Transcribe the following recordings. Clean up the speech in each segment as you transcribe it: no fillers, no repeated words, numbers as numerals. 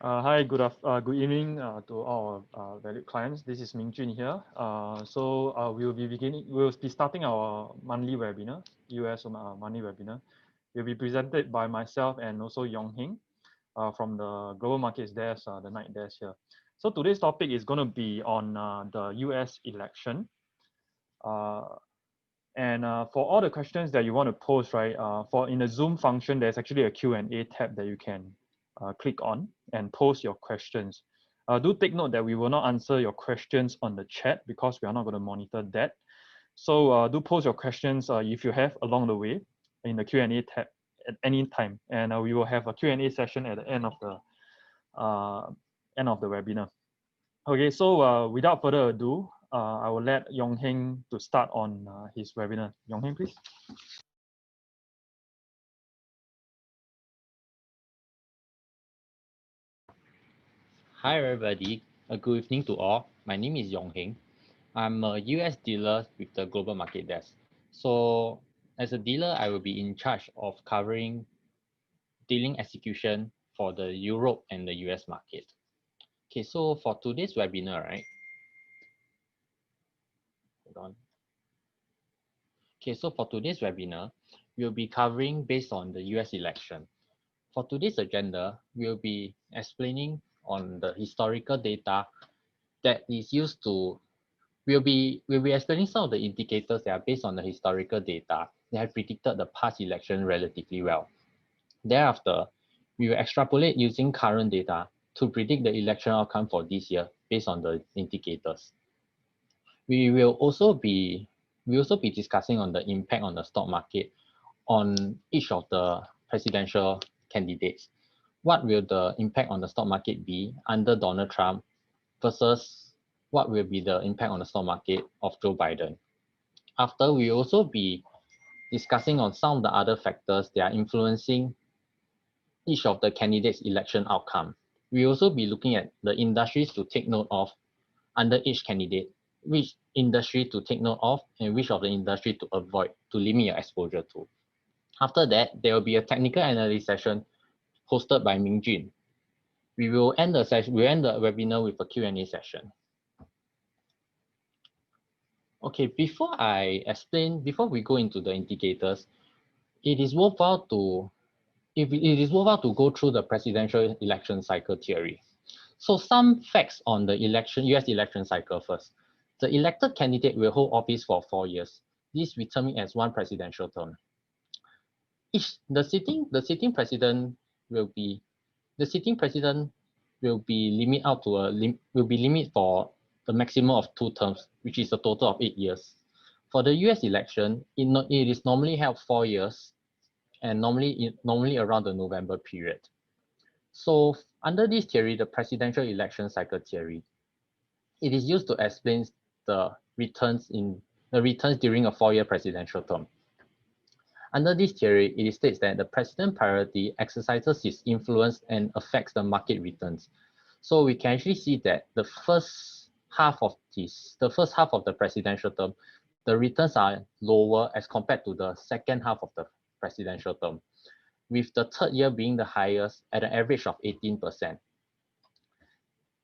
Good evening to all valued clients. This is Ming here. We'll be starting our monthly webinar, US monthly webinar. Will be presented by myself and also Heng from the Global Markets Desk, the night desk here. So today's topic is going to be on the US election. For all the questions that you want to post, right, for in the Zoom function, there's actually a Q&A tab that you can click on and post your questions. Do take note that we will not answer your questions on the chat because we are not going to monitor that. So do post your questions if you have along the way in the Q&A tab at any time, and we will have a Q&A session at the end of the webinar. Okay, so without further ado, I will let Heng to start on his webinar. Heng, please. Hi everybody, good evening to all. My name is Heng. I'm a US dealer with the Global Market Desk. So as a dealer, I will be in charge of covering dealing execution for the Europe and the US market. Okay, so for today's webinar, right? Hold on. Okay, so for today's webinar, we'll be covering based on the US election. For today's agenda, we'll be explaining on the historical data that is used to We'll be explaining some of the indicators that are based on the historical data that have predicted the past election relatively well. Thereafter, we will extrapolate using current data to predict the election outcome for this year based on the indicators. We will also be discussing on the impact on the stock market on each of the presidential candidates. What will the impact on the stock market be under Donald Trump versus what will be the impact on the stock market of Joe Biden. After, we will also be discussing on some of the other factors that are influencing each of the candidates' election outcome. We will also be looking at the industries to take note of under each candidate, which industry to take note of and which of the industry to avoid to limit your exposure to. After that, there will be a technical analysis session hosted by Ming. We will end the webinar with a Q&A session. Okay, before we go into the indicators, it is worthwhile to go through the presidential election cycle theory. So some facts on the US election cycle first. The elected candidate will hold office for 4 years. This we term it as one presidential term. The sitting president will be limit for the maximum of 2 terms, which is a total of 8 years. For the US election, it is normally held 4 years and normally around the November period. So under this theory, the presidential election cycle theory, it is used to explain the returns during a 4-year presidential term. Under this theory, it states that the president priority exercises his influence and affects the market returns. So we can actually see that the first half of the presidential term, the returns are lower as compared to the second half of the presidential term, with the third year being the highest at an average of 18%.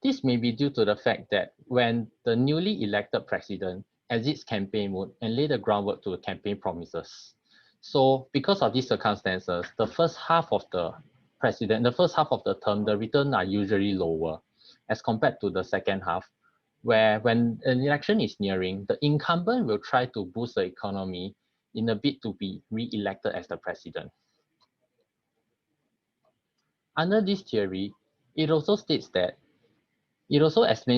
This may be due to the fact that when the newly elected president exits campaign mode and lay the groundwork to the campaign promises. So because of these circumstances, the first half of the term, the returns are usually lower as compared to the second half, where when an election is nearing, the incumbent will try to boost the economy in a bid to be re-elected as the president. Under this theory, it also explains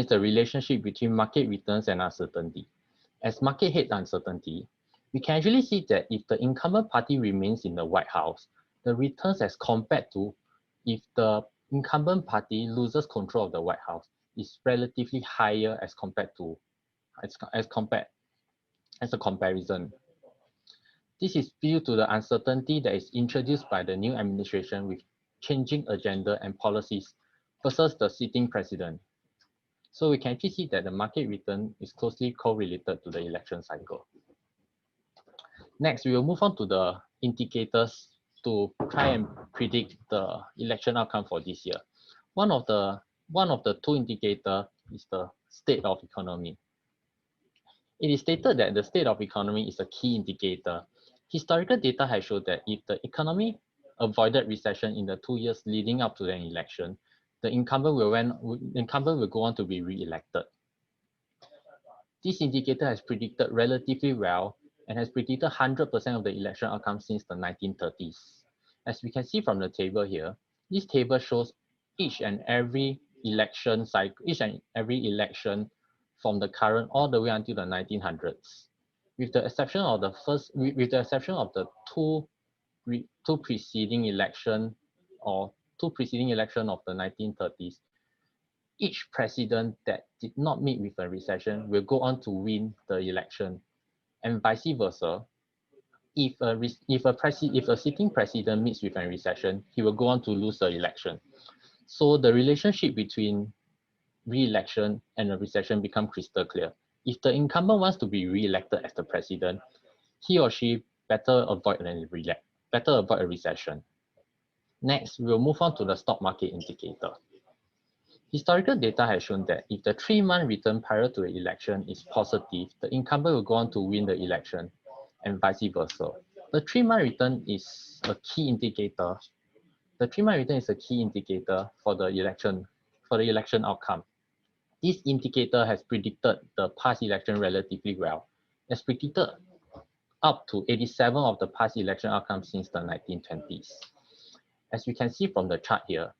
the relationship between market returns and uncertainty. As market hits uncertainty, we can actually see that if the incumbent party remains in the White House, the returns as compared to if the incumbent party loses control of the White House is relatively higher as a comparison. This is due to the uncertainty that is introduced by the new administration with changing agenda and policies versus the sitting president. So we can actually see that the market return is closely correlated to the election cycle. Next, we will move on to the indicators to try and predict the election outcome for this year. one of the two indicators is the state of economy. It is stated that the state of economy is a key indicator. Historical data has shown that if the economy avoided recession in the 2 years leading up to the election, the incumbent will go on to be re-elected. This indicator has predicted relatively well and has predicted 100% of the election outcome since the 1930s. As we can see from the table here, this table shows each and every election cycle, each and every election from the current all the way until the 1900s, with the exception of the two preceding election of the 1930s. Each president that did not meet with a recession will go on to win the election, and vice versa. If a sitting president meets with a recession, he will go on to lose the election. So the relationship between re-election and a recession become crystal clear. If the incumbent wants to be re-elected as the president, he or she better avoid a recession. Next, we'll move on to the stock market indicator. Historical data has shown that if the 3-month return prior to the election is positive, the incumbent will go on to win the election, and vice versa. The 3-month return is a key indicator. The 3-month return is a key indicator for the election outcome. This indicator has predicted the past election relatively well. It's predicted up to 87 of the past election outcomes since the 1920s. As we can see from the chart here,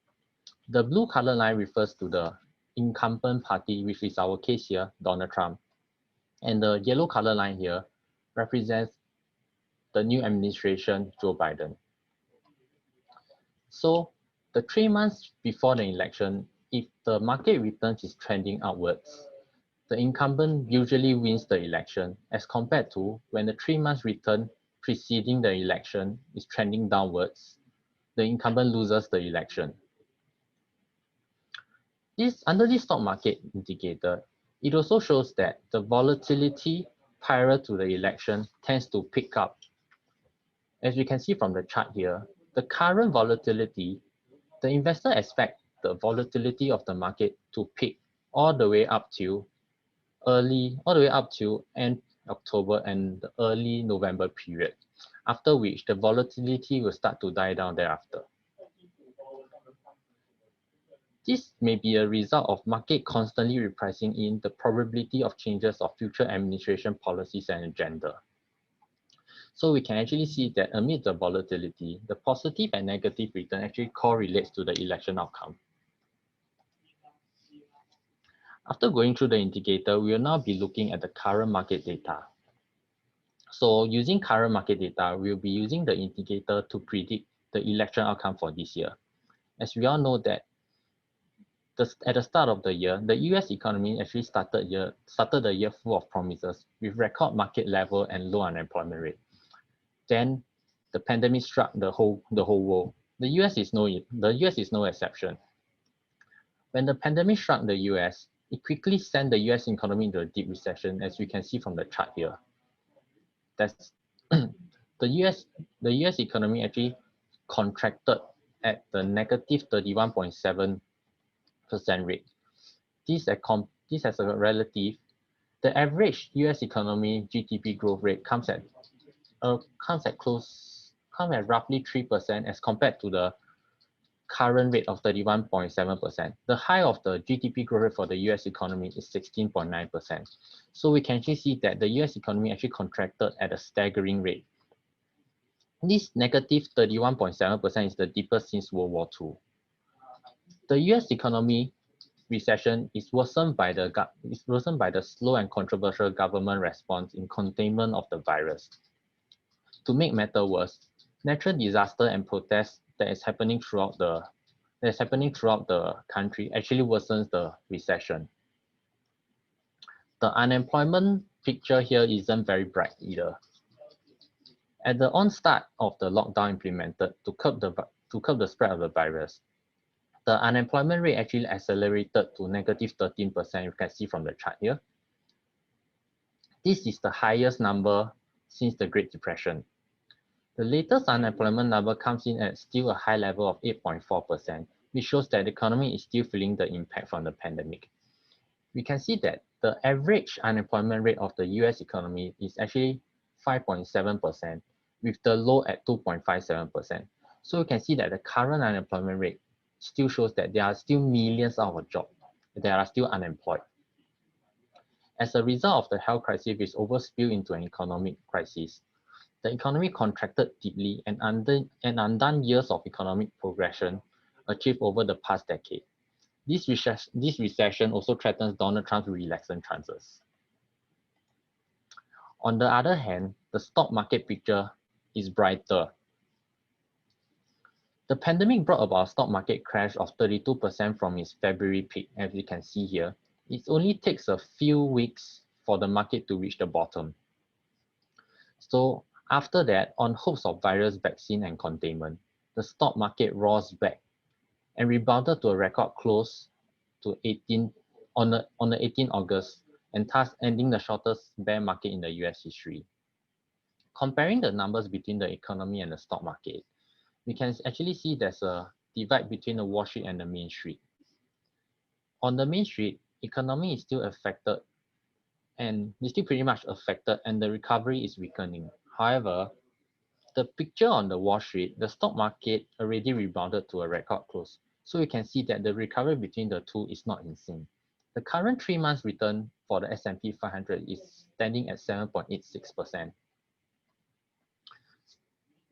the blue color line refers to the incumbent party, which is our case here, Donald Trump. And the yellow color line here represents the new administration, Joe Biden. So the 3 months before the election, if the market returns is trending upwards, the incumbent usually wins the election, as compared to when the 3 months return preceding the election is trending downwards, the incumbent loses the election. Under this stock market indicator, it also shows that the volatility prior to the election tends to pick up. As we can see from the chart here, the current volatility, the investor expect the volatility of the market to peak all the way up to end October and the early November period, after which the volatility will start to die down thereafter. This may be a result of market constantly repricing in the probability of changes of future administration policies and agenda. So we can actually see that amid the volatility, the positive and negative return actually correlates to the election outcome. After going through the indicator, we will now be looking at the current market data. So using current market data, we'll be using the indicator to predict the election outcome for this year. As we all know that at the start of the year, the US economy actually started the year full of promises with record market level and low unemployment rate. Then the pandemic struck the whole world. The US is no exception. When the pandemic struck the US, it quickly sent the US economy into a deep recession, as we can see from the chart here. That's the US economy actually contracted at the negative 31.7% rate. This has a relative. The average US economy GDP growth rate comes at roughly 3% as compared to the current rate of 31.7%. The high of the GDP growth rate for the US economy is 16.9%. So we can actually see that the US economy actually contracted at a staggering rate. This negative 31.7% is the deepest since World War II. The US economy recession is worsened by the slow and controversial government response in containment of the virus. To make matters worse, natural disaster and protests that is happening throughout the country actually worsens the recession. The unemployment picture here isn't very bright either. At the onset of the lockdown implemented to curb the spread of the virus, the unemployment rate actually accelerated to negative 13%, you can see from the chart here. This is the highest number since the Great Depression. The latest unemployment number comes in at still a high level of 8.4%, which shows that the economy is still feeling the impact from the pandemic. We can see that the average unemployment rate of the US economy is actually 5.7%, with the low at 2.57%. So you can see that the current unemployment rate still shows that there are still millions out of job that are still unemployed. As a result of the health crisis, which overspilled into an economic crisis, the economy contracted deeply and undone years of economic progression achieved over the past decade. This recession also threatens Donald Trump's re-election chances. On the other hand, the stock market picture is brighter. The pandemic brought about a stock market crash of 32% from its February peak, as you can see here. It only takes a few weeks for the market to reach the bottom. So after that, on hopes of virus vaccine and containment, the stock market rose back and rebounded to a record close to 18 on the 18th August, and thus ending the shortest bear market in the US history. Comparing the numbers between the economy and the stock market, we can actually see there's a divide between the Wall Street and the Main Street. On the Main Street, economy is still affected and is still pretty much affected, and the recovery is weakening. However, the picture on the Wall Street, the stock market already rebounded to a record close. So you can see that the recovery between the two is not in sync. The current 3 months return for the S&P 500 is standing at 7.86%.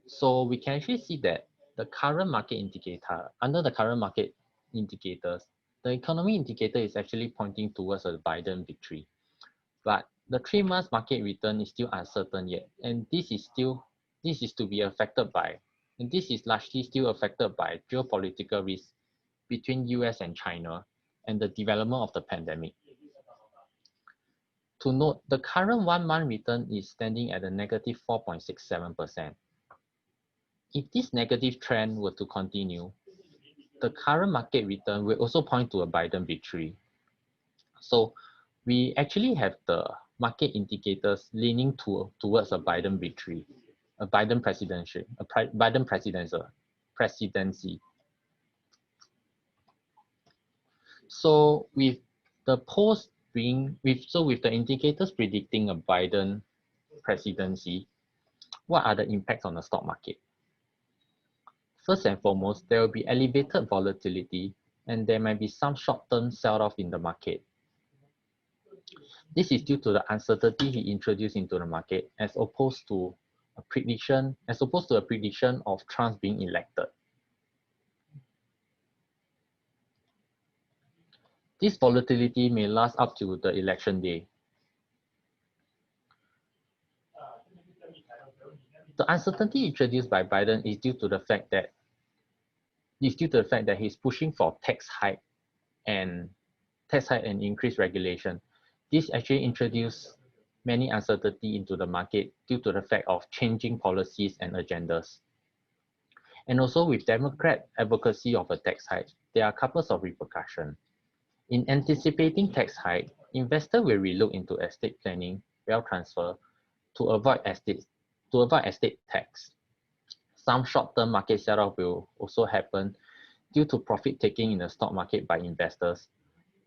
So we can actually see that the current market indicator, under the current market indicators, the economy indicator is actually pointing towards a Biden victory. But the 3 months market return is still uncertain yet, and this is largely still affected by geopolitical risks between US and China and the development of the pandemic. To note, the current 1 month return is standing at a negative 4.67%. If this negative trend were to continue, the current market return will also point to a Biden victory. So we actually have the market indicators leaning towards a Biden victory, a Biden presidency. So with the indicators predicting a Biden presidency, what are the impacts on the stock market? First and foremost, there will be elevated volatility, and there might be some short-term sell-off in the market. This is due to the uncertainty he introduced into the market, as opposed to a prediction of Trump being elected. This volatility may last up to the election day. The uncertainty introduced by Biden is due to the fact that he's pushing for tax hike and increased regulation. This actually introduced many uncertainty into the market due to the fact of changing policies and agendas. And also with Democrat advocacy of a tax hike, there are couples of repercussions. In anticipating tax hike, investors will relook into estate planning, wealth transfer to avoid estate tax. Some short-term market sell-off will also happen due to profit taking in the stock market by investors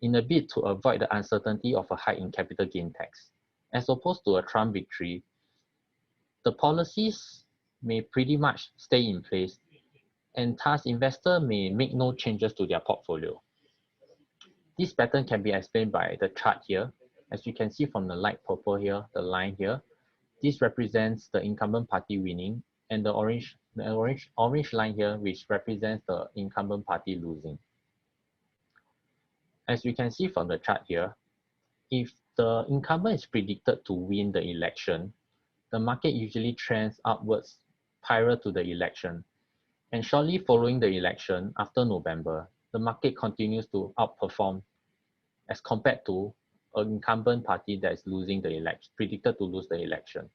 in a bid to avoid the uncertainty of a hike in capital gain tax. As opposed to a Trump victory, the policies may pretty much stay in place, and thus investors may make no changes to their portfolio. This pattern can be explained by the chart here. As you can see from the light purple here, the line here, this represents the incumbent party winning, and the orange line here, which represents the incumbent party losing. As we can see from the chart here, if the incumbent is predicted to win the election, the market usually trends upwards prior to the election. And shortly following the election, after November, the market continues to outperform as compared to an incumbent party that is predicted to lose the election.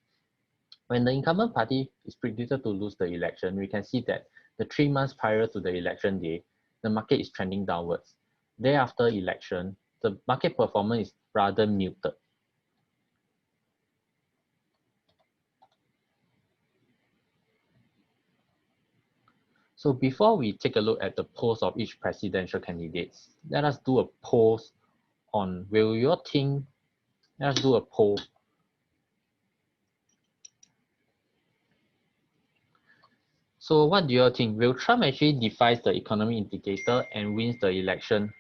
When the incumbent party is predicted to lose the election, we can see that the 3 months prior to the election day, the market is trending downwards. Thereafter election, the market performance is rather muted. So before we take a look at the polls of each presidential candidates, let us do a poll on will you think, let us do a poll. So what do you think? Will Trump actually defies the economic indicator and wins the election?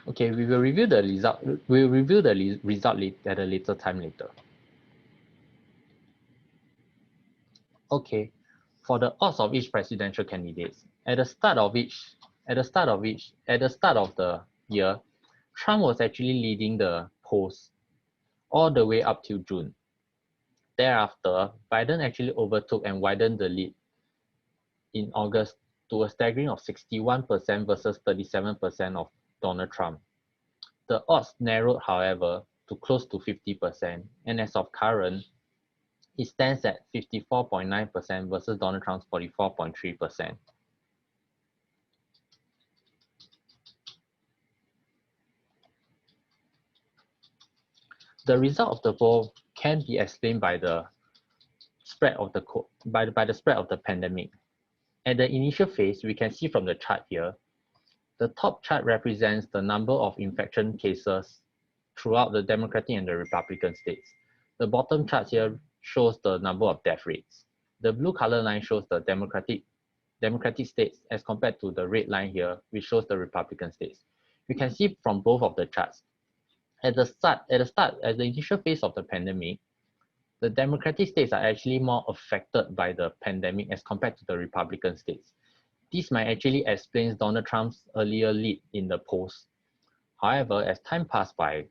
Okay, we will review the result. We'll review the result at a later time later. Okay, for the odds of each presidential candidate, at the start of the year, Trump was actually leading the polls all the way up till June. Thereafter, Biden actually overtook and widened the lead in August to a staggering of 61% versus 37% of Donald Trump. The odds narrowed, however, to close to 50%, and as of current, it stands at 54.9% versus Donald Trump's 44.3%. The result of the poll can be explained by the spread of the spread of the pandemic. At the initial phase, we can see from the chart here, the top chart represents the number of infection cases throughout the Democratic and the Republican states. The bottom chart here shows the number of death rates. The blue color line shows the Democratic states as compared to the red line here, which shows the Republican states. You can see from both of the charts. At the initial phase of the pandemic, the Democratic states are actually more affected by the pandemic as compared to the Republican states. This might actually explain Donald Trump's earlier lead in the polls. However, as time passed by,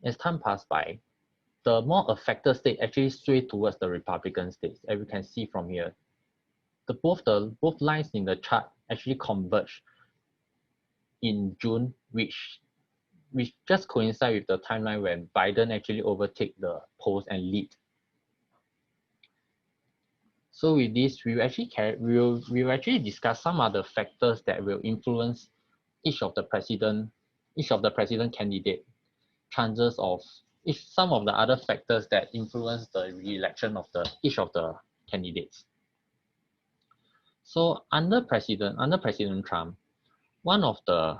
the more affected state actually swayed towards the Republican states, as we can see from here. Both lines in the chart actually converge in June, which just coincide with the timeline when Biden actually overtake the polls and lead. So with this, we will actually discuss some other factors that will influence each of the president candidate chances of some of the other factors that influence the re-election of each of the candidates. So under President Trump, one of the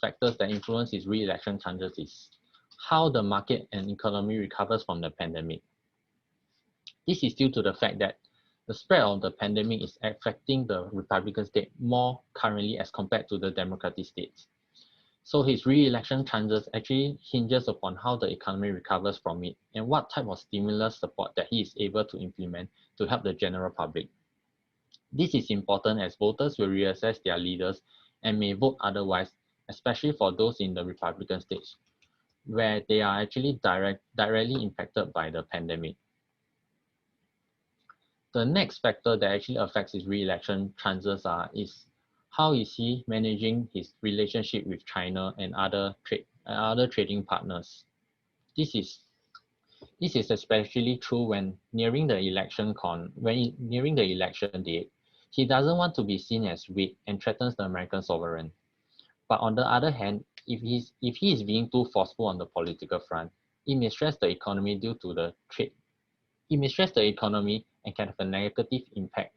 factors that influence his re-election chances is how the market and economy recovers from the pandemic. This is due to the fact that the spread of the pandemic is affecting the Republican state more currently as compared to the Democratic states. So his re-election chances actually hinges upon how the economy recovers from it and what type of stimulus support that he is able to implement to help the general public. This is important as voters will reassess their leaders and may vote otherwise, especially for those in the Republican states, where they are actually directly impacted by the pandemic. The next factor that actually affects his re-election chances is how is he managing his relationship with China and other trading partners. This is especially true when nearing the election date. He doesn't want to be seen as weak and threatens the American sovereign. But on the other hand, if he is being too forceful on the political front, it may stress the economy due to the trade. It may stress the economy and can have a negative impact.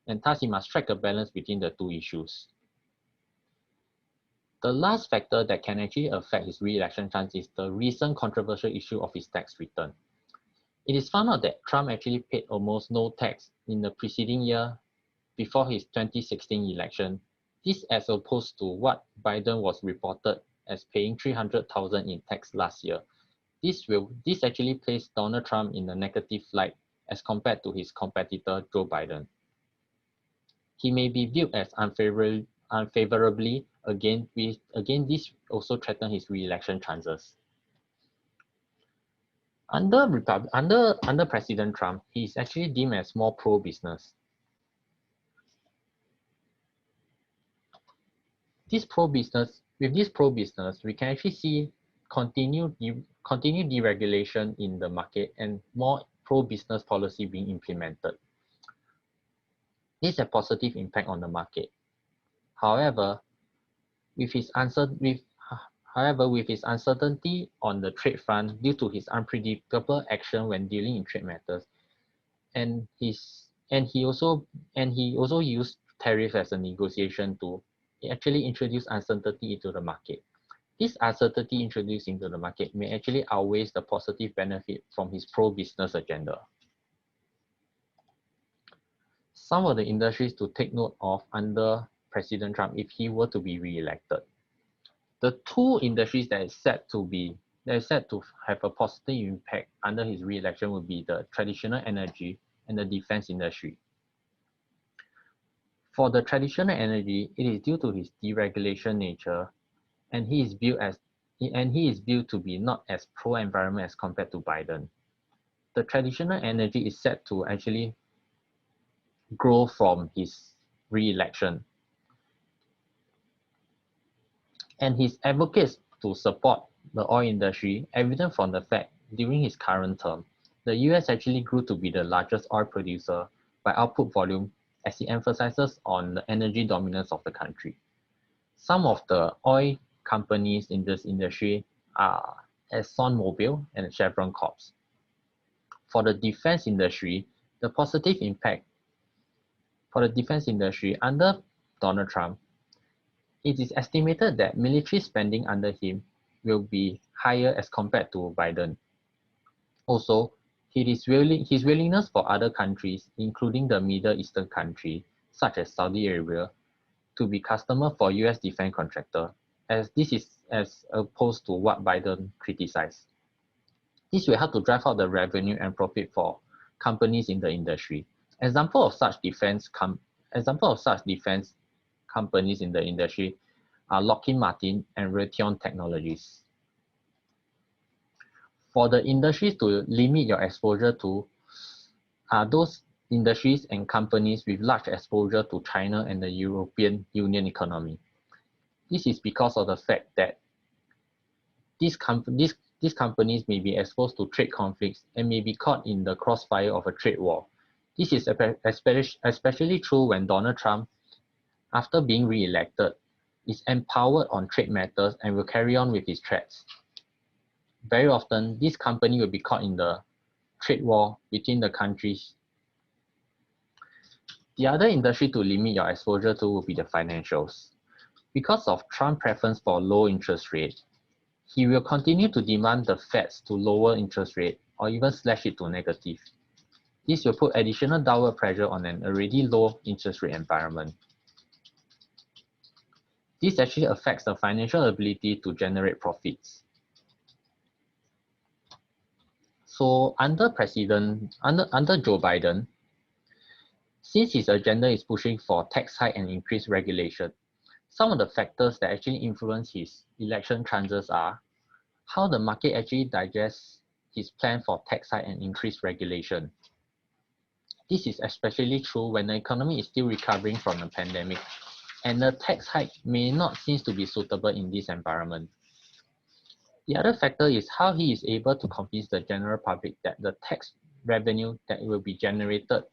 And thus, he must strike a balance between the two issues. The last factor that can actually affect his re-election chance is the recent controversial issue of his tax return. It is found out that Trump actually paid almost no tax in the preceding year before his 2016 election. This as opposed to what Biden was reported as paying $300,000 in tax last year. This actually placed Donald Trump in a negative light as compared to his competitor Joe Biden. He may be viewed as unfavorably again. This also threatens his re-election chances. Under President Trump, he is actually deemed as more pro-business. With this pro-business, we can actually see continued deregulation in the market and more pro-business policy being implemented. This has a positive impact on the market. However, with his uncertainty on the trade front due to his unpredictable action when dealing in trade matters, and he also used tariff as a negotiation tool, he actually introduced uncertainty into the market. This uncertainty introduced into the market may actually outweigh the positive benefit from his pro-business agenda. Some of the industries to take note of under President Trump if he were to be re-elected. The two industries that is set to have a positive impact under his re-election would be the traditional energy and the defense industry. For the traditional energy, it is due to his deregulation nature, and he is viewed to be not as pro-environment as compared to Biden. The traditional energy is set to actually grow from his re-election, and his advocates to support the oil industry evident from the fact during his current term, the US actually grew to be the largest oil producer by output volume as he emphasizes on the energy dominance of the country. Some of the oil companies in this industry are ExxonMobil and Chevron Corps. For the defense industry, the positive impact for the defense industry under Donald Trump, it is estimated that military spending under him will be higher as compared to Biden. Also, his willingness for other countries, including the Middle Eastern country, such as Saudi Arabia, to be customer for US defense contractor, as this is as opposed to what Biden criticized. This will help to drive out the revenue and profit for companies in the industry. Example of such defense companies in the industry are Lockheed Martin and Raytheon Technologies. For the industries to limit your exposure to are those industries and companies with large exposure to China and the European Union economy. This is because of the fact that these companies may be exposed to trade conflicts and may be caught in the crossfire of a trade war. This is especially true when Donald Trump, after being re-elected, is empowered on trade matters and will carry on with his threats. Very often, this company will be caught in the trade war between the countries. The other industry to limit your exposure to will be the financials. Because of Trump's preference for low interest rate, he will continue to demand the Feds to lower interest rate or even slash it to negative. This will put additional downward pressure on an already low interest rate environment. This actually affects the financial ability to generate profits. So under Joe Biden, since his agenda is pushing for tax hike and increased regulation, some of the factors that actually influence his election chances are how the market actually digests his plan for tax hike and increased regulation. This is especially true when the economy is still recovering from the pandemic, and the tax hike may not seem to be suitable in this environment. The other factor is how he is able to convince the general public that the tax revenue that will be generated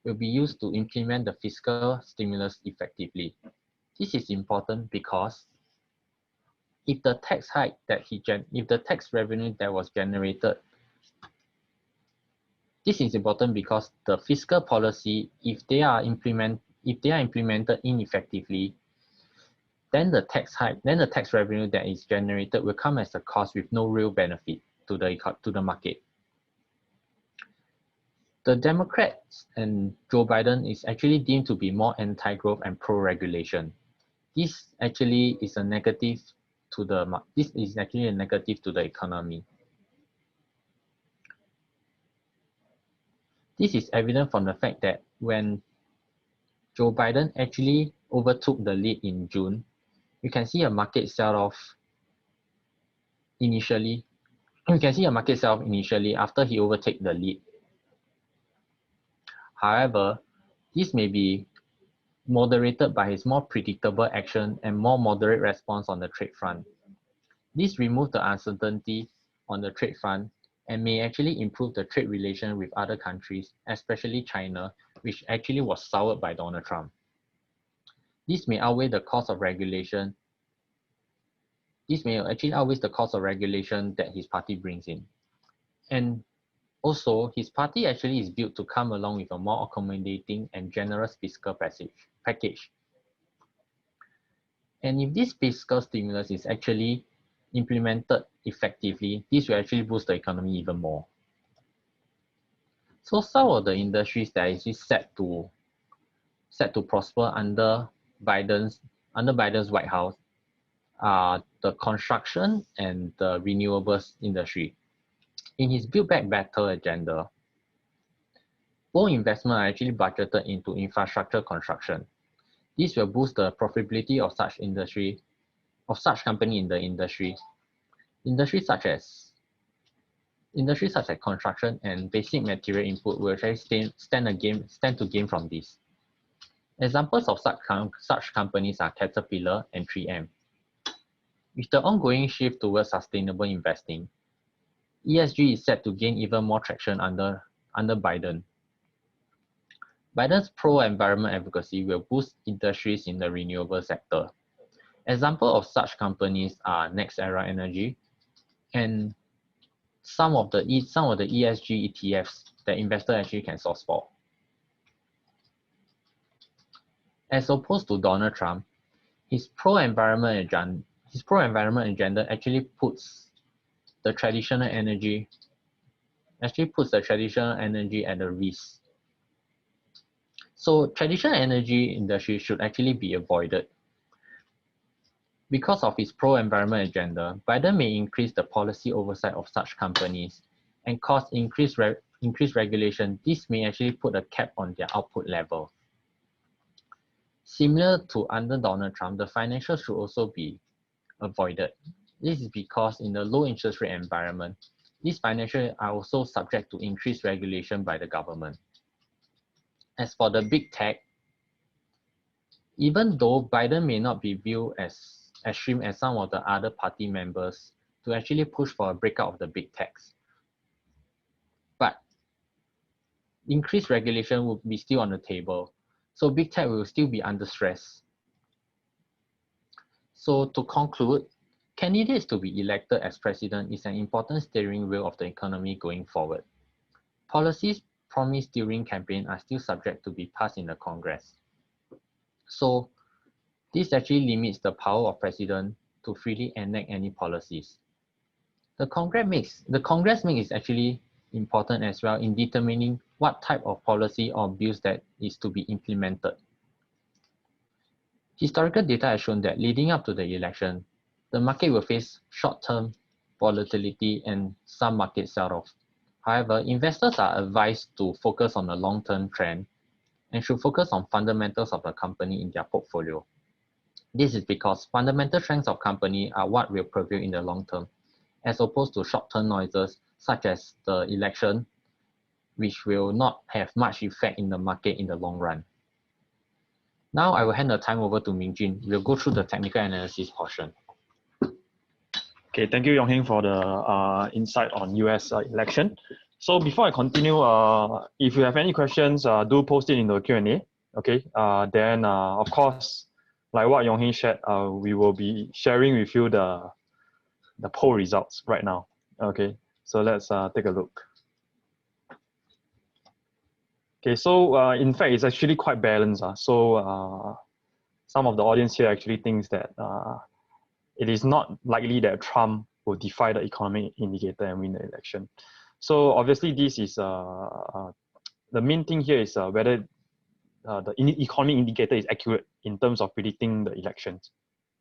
will be used to implement the fiscal stimulus effectively. This is important because if the tax revenue that was generated, this is important because the fiscal policy, if they are implemented ineffectively, then the tax revenue that is generated will come as a cost with no real benefit to the market. The Democrats and Joe Biden is actually deemed to be more anti-growth and pro-regulation. This actually is a negative to the economy. This is evident from the fact that when Joe Biden actually overtook the lead in June, you can see a market sell-off initially. After he overtook the lead. However, this may be moderated by his more predictable action and more moderate response on the trade front. This removes the uncertainty on the trade front and may actually improve the trade relation with other countries, especially China, which actually was soured by Donald Trump. This may outweigh the cost of regulation. This may actually outweigh the cost of regulation that his party brings in. And also, his party actually is built to come along with a more accommodating and generous fiscal package. And if this fiscal stimulus is actually implemented effectively, this will actually boost the economy even more. So some of the industries that are actually set to prosper under Biden's White House are the construction and the renewables industry. In his Build Back Better agenda, more investment are actually budgeted into infrastructure construction. This will boost the profitability of such company in the industry. Industries such as construction and basic material input will actually stand to gain from this. Examples of such companies are Caterpillar and 3M. With the ongoing shift towards sustainable investing, ESG is set to gain even more traction under Biden. Biden's pro-environment advocacy will boost industries in the renewable sector. Examples of such companies are NextEra Energy and some of the ESG ETFs that investors actually can source for. As opposed to Donald Trump, his pro-environment agenda actually puts the traditional energy at a risk. So traditional energy industry should actually be avoided. Because of his pro-environment agenda, Biden may increase the policy oversight of such companies and cause increased regulation. This may actually put a cap on their output level. Similar to under Donald Trump, the financials should also be avoided. This is because in the low interest rate environment, these financials are also subject to increased regulation by the government. As for the big tech, even though Biden may not be viewed as extreme as some of the other party members to actually push for a breakout of the big techs, but increased regulation will be still on the table. So big tech will still be under stress. So to conclude, candidates to be elected as president is an important steering wheel of the economy going forward. Policies promised during campaign are still subject to be passed in the Congress. So this actually limits the power of president to freely enact any policies. The Congress makes actually important as well in determining what type of policy or bills that is to be implemented. Historical data has shown that leading up to the election, the market will face short-term volatility and some market sell-off. However, investors are advised to focus on the long-term trend and should focus on fundamentals of the company in their portfolio. This is because fundamental strengths of company are what will prevail in the long term, as opposed to short-term noises such as the election, which will not have much effect in the market in the long run. Now I will hand the time over to Ming. We'll go through the technical analysis portion. Okay, thank you, Heng, for the insight on US election. So before I continue, if you have any questions, do post it in the Q&A. Okay, then of course, like what Heng shared, we will be sharing with you the poll results right now. Okay, so let's take a look. Okay, so in fact, it's actually quite balanced. So some of the audience here actually thinks that it is not likely that Trump will defy the economic indicator and win the election. So obviously, this is the main thing here is whether the economic indicator is accurate in terms of predicting the elections.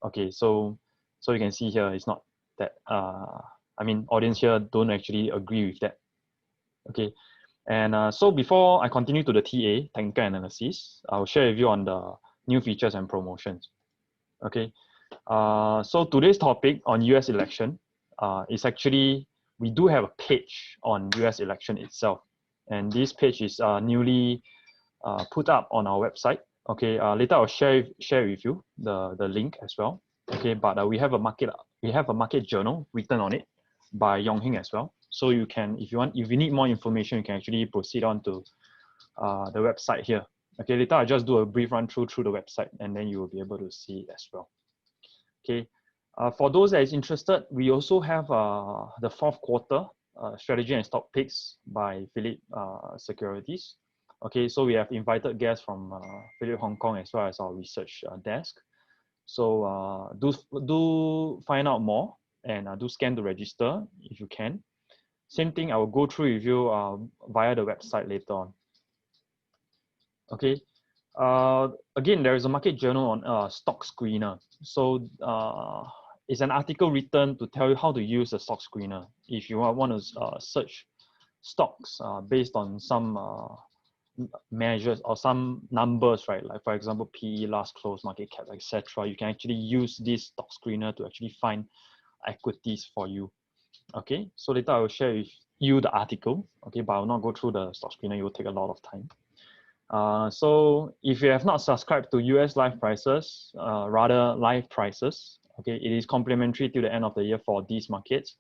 Okay, so you can see here it's not that. I mean, audience here don't actually agree with that. Okay, and so before I continue to the TA technical analysis, I'll share with you on the new features and promotions. Okay. So today's topic on US election is actually, we do have a page on US election itself. And this page is newly put up on our website. Okay, later I'll share with you the link as well. Okay, but we have a market journal written on it by Heng as well. So you can, if you need more information, you can actually proceed on to the website here. Okay, later I'll just do a brief run through the website, and then you will be able to see it as well. Okay, for those that is interested, we also have the fourth quarter strategy and stock picks by Phillip Securities. Okay, so we have invited guests from Phillip Hong Kong as well as our research desk. So do find out more, and do scan to register if you can. Same thing, I will go through with you via the website later on. Okay. Again, there is a market journal on stock screener. So it's an article written to tell you how to use a stock screener. If you want to search stocks based on some measures or some numbers, right? Like for example, PE, last close, market cap, etc. You can actually use this stock screener to actually find equities for you. Okay, so later I will share with you the article. Okay, but I will not go through the stock screener. It will take a lot of time. So if you have not subscribed to US live prices, rather live prices, okay, it is complimentary till the end of the year for these markets.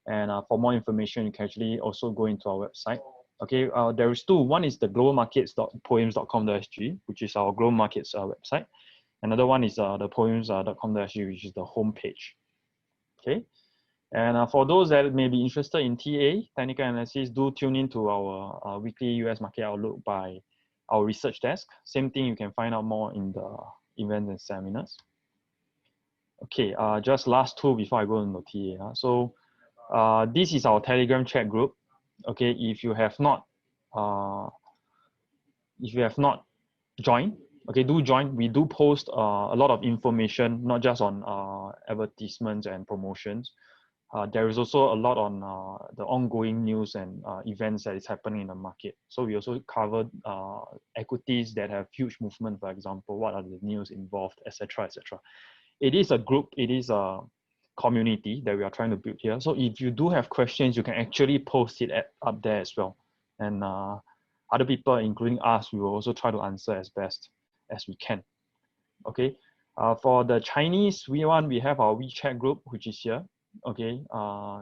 And for more information, you can actually also go into our website. Okay, there is two. One is the globalmarkets.poems.com.sg, which is our global markets website. Another one is the poems.com.sg, which is the homepage. Okay, and for those that may be interested in TA, technical analysis, do tune into our weekly US market outlook by our research desk. Same thing, you can find out more in the events and seminars. Okay, just last two before I go into TA. So this is our Telegram chat group. Okay, if you have not joined, okay, do join. We do post a lot of information, not just on advertisements and promotions. There is also a lot on the ongoing news and events that is happening in the market. So we also cover equities that have huge movement, for example, what are the news involved, etc., etc. It is a group, it is a community that we are trying to build here. So if you do have questions, you can actually post it up there as well. And other people, including us, we will also try to answer as best as we can. Okay. For the Chinese one, we have our WeChat group, which is here. Okay,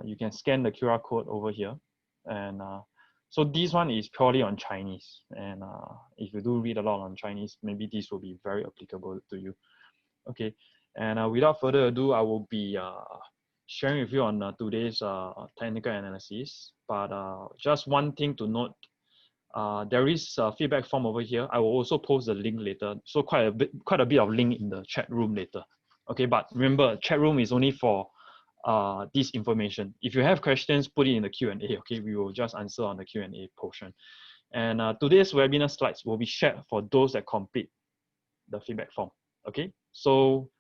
you can scan the QR code over here, and so this one is purely on Chinese, and if you do read a lot on Chinese, maybe this will be very applicable to you. Okay, and without further ado, I will be sharing with you on today's technical analysis. But just one thing to note, there is a feedback form over here. I will also post the link later, so quite a bit of link in the chat room later. Okay, but remember, chat room is only for this information. If you have questions, put it in the Q&A. Okay, we will just answer on the Q&A portion. And today's webinar slides will be shared for those that complete the feedback form. Okay, so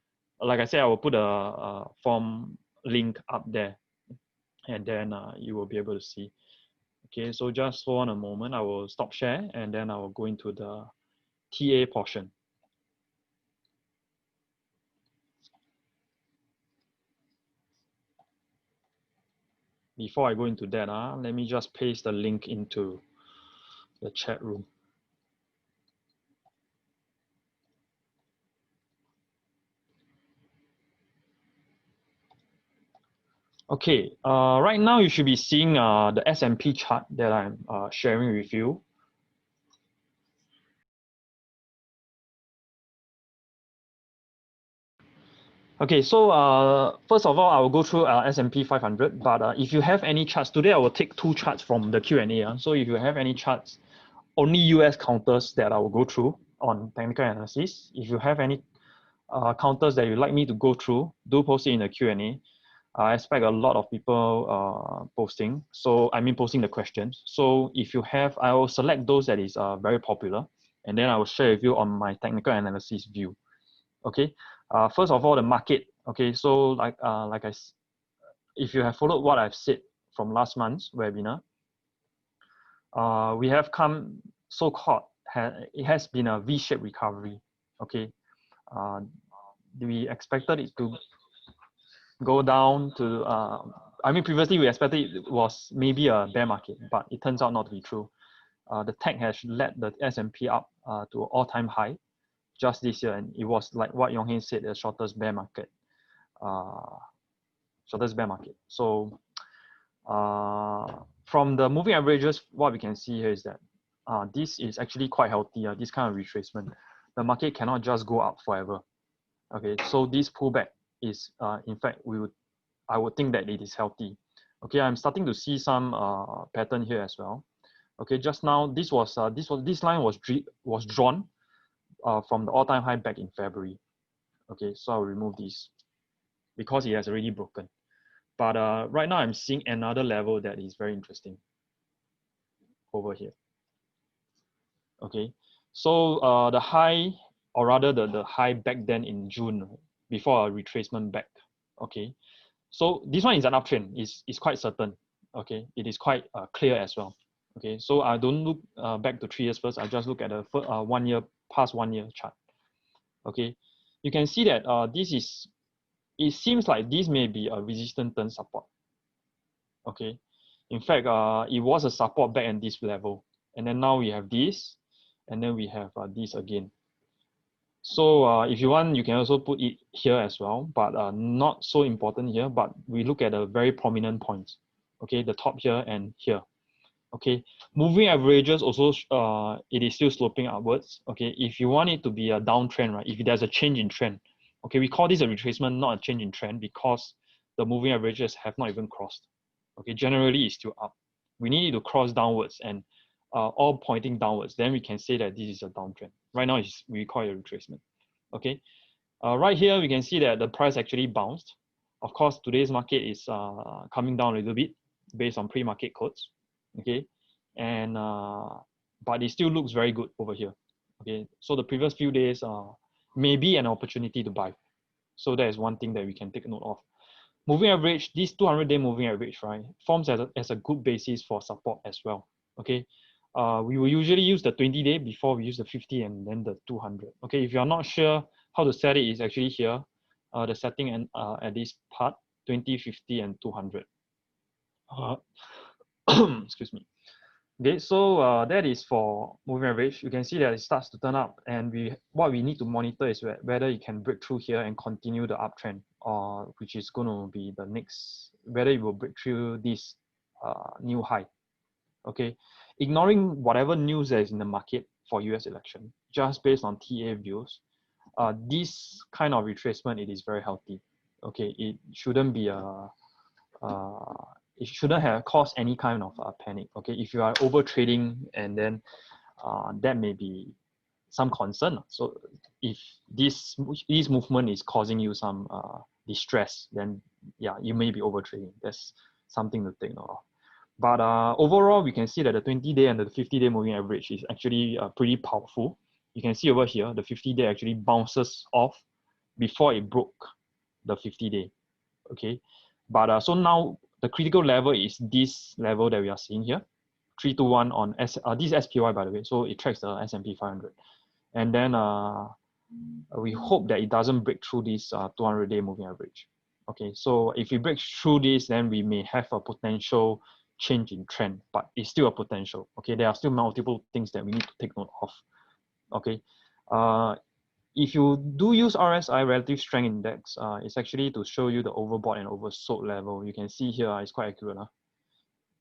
like I said, I will put a form link up there, and then you will be able to see. Okay, so just hold on a moment. I will stop share, and then I will go into the TA portion. Before I go into that, let me just paste the link into the chat room. Okay, right now you should be seeing the S&P chart that I'm sharing with you. Okay, so first of all, I will go through S&P 500, but if you have any charts, today I will take two charts from the Q&A. So if you have any charts, only US counters that I will go through on technical analysis. If you have any counters that you'd like me to go through, do post it in the Q&A. I expect a lot of people posting. So I mean posting the questions. So if you have, I will select those that is very popular, and then I will share with you on my technical analysis view. Okay. First of all, the market. Okay. So if you have followed what I've said from last month's webinar, we have come so-called. It has been a V-shaped recovery. Okay. We expected it to go down to, I mean, previously we expected it was maybe a bear market, but it turns out not to be true. The tech has led the S&P up to an all-time high just this year, and it was like what Yong said, the shortest bear market. So from the moving averages, what we can see here is that this is actually quite healthy, this kind of retracement. The market cannot just go up forever. Okay, so this pullback is, in fact, I would think that it is healthy. Okay, I'm starting to see some pattern here as well. Okay, just now this line was drawn from the all-time high back in February. Okay, so I'll remove this because it has already broken. But right now I'm seeing another level that is very interesting over here. Okay, so the high, or rather the high back then in June before a retracement back. Okay, so this one is an uptrend. Is quite certain. Okay, it is quite clear as well. Okay, so I don't look back to 3 years first. I just look at the past 1 year chart. Okay, you can see that it seems like this may be a resistance turn support. Okay, in fact, it was a support back at this level, and then now we have this, and then we have this again. So if you want, you can also put it here as well, but not so important here. But we look at the very prominent points. Okay, the top here and here. Okay, moving averages also, it is still sloping upwards. Okay, if you want it to be a downtrend, right? If there's a change in trend, okay, we call this a retracement, not a change in trend, because the moving averages have not even crossed. Okay, generally it's still up. We need it to cross downwards and all pointing downwards. Then we can say that this is a downtrend. Right now, we call it a retracement. Okay, right here we can see that the price actually bounced. Of course, today's market is coming down a little bit based on pre-market codes. Okay, and but it still looks very good over here. Okay, so the previous few days may be an opportunity to buy. So that is one thing that we can take note of. Moving average, this 200-day moving average, right, forms as a good basis for support as well. Okay, we will usually use the 20-day before we use the 50 and then the 200. Okay, if you're not sure how to set it, is actually here, the setting and at this part, 20, 50, and 200. Excuse me. Okay, so that is for moving average. You can see that it starts to turn up, and what we need to monitor is whether it can break through here and continue the uptrend, or which is going to be the next, whether it will break through this new high. Okay, ignoring whatever news there is in the market for US election, just based on TA views, this kind of retracement, it is very healthy. Okay, it shouldn't be it shouldn't have caused any kind of panic. Okay, if you are over trading, and then that may be some concern. So if this movement is causing you some distress, then yeah, you may be over trading. That's something to take note of. But overall, we can see that the 20-day and the 50-day moving average is actually pretty powerful. You can see over here, the 50-day actually bounces off before it broke the 50-day. Okay, but so now the critical level is this level that we are seeing here, 321 on this is SPY, by the way, so it tracks the S&P 500. And then we hope that it doesn't break through this 200-day moving average. Okay, so if it breaks through this, then we may have a potential change in trend, but it's still a potential. Okay, there are still multiple things that we need to take note of. Okay, if you do use RSI, relative strength index, it's actually to show you the overbought and oversold level. You can see here it's quite accurate.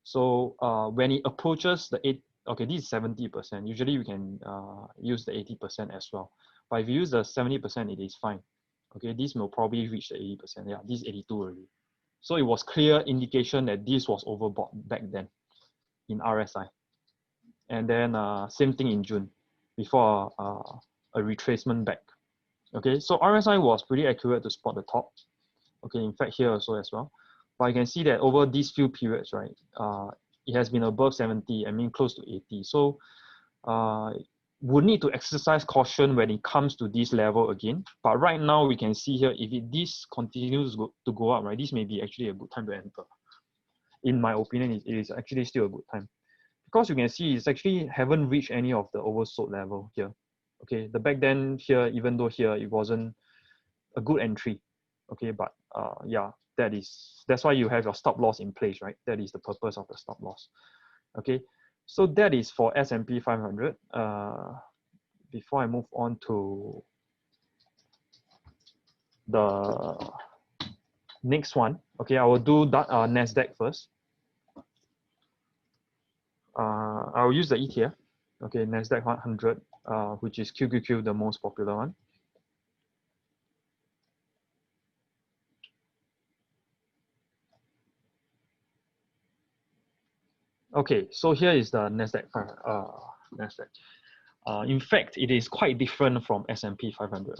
So when it approaches the 8, okay, this is 70%. Usually you can use the 80% as well. But if you use the 70%, it is fine. Okay, this will probably reach the 80%. Yeah, this is 82 already. So it was clear indication that this was overbought back then in RSI. And then same thing in June before a retracement back. Okay, so RSI was pretty accurate to spot the top. Okay, in fact here also as well. But you can see that over these few periods, right, it has been above 70, I mean close to 80. So would need to exercise caution when it comes to this level again. But right now we can see here, if this continues to go up, right, this may be actually a good time to enter. In my opinion, it is actually still a good time. Because you can see it's actually haven't reached any of the oversold level here. Okay, the back then here, even though here it wasn't a good entry. Okay, but yeah, that's why you have your stop loss in place, right? That is the purpose of the stop loss. Okay, so that is for S&P 500. Before I move on to the next one, okay, I will do that NASDAQ first. I'll use the ETF. Okay, Nasdaq 100, which is QQQ, the most popular one. Okay, so here is the Nasdaq. Nasdaq. In fact, it is quite different from S&P 500.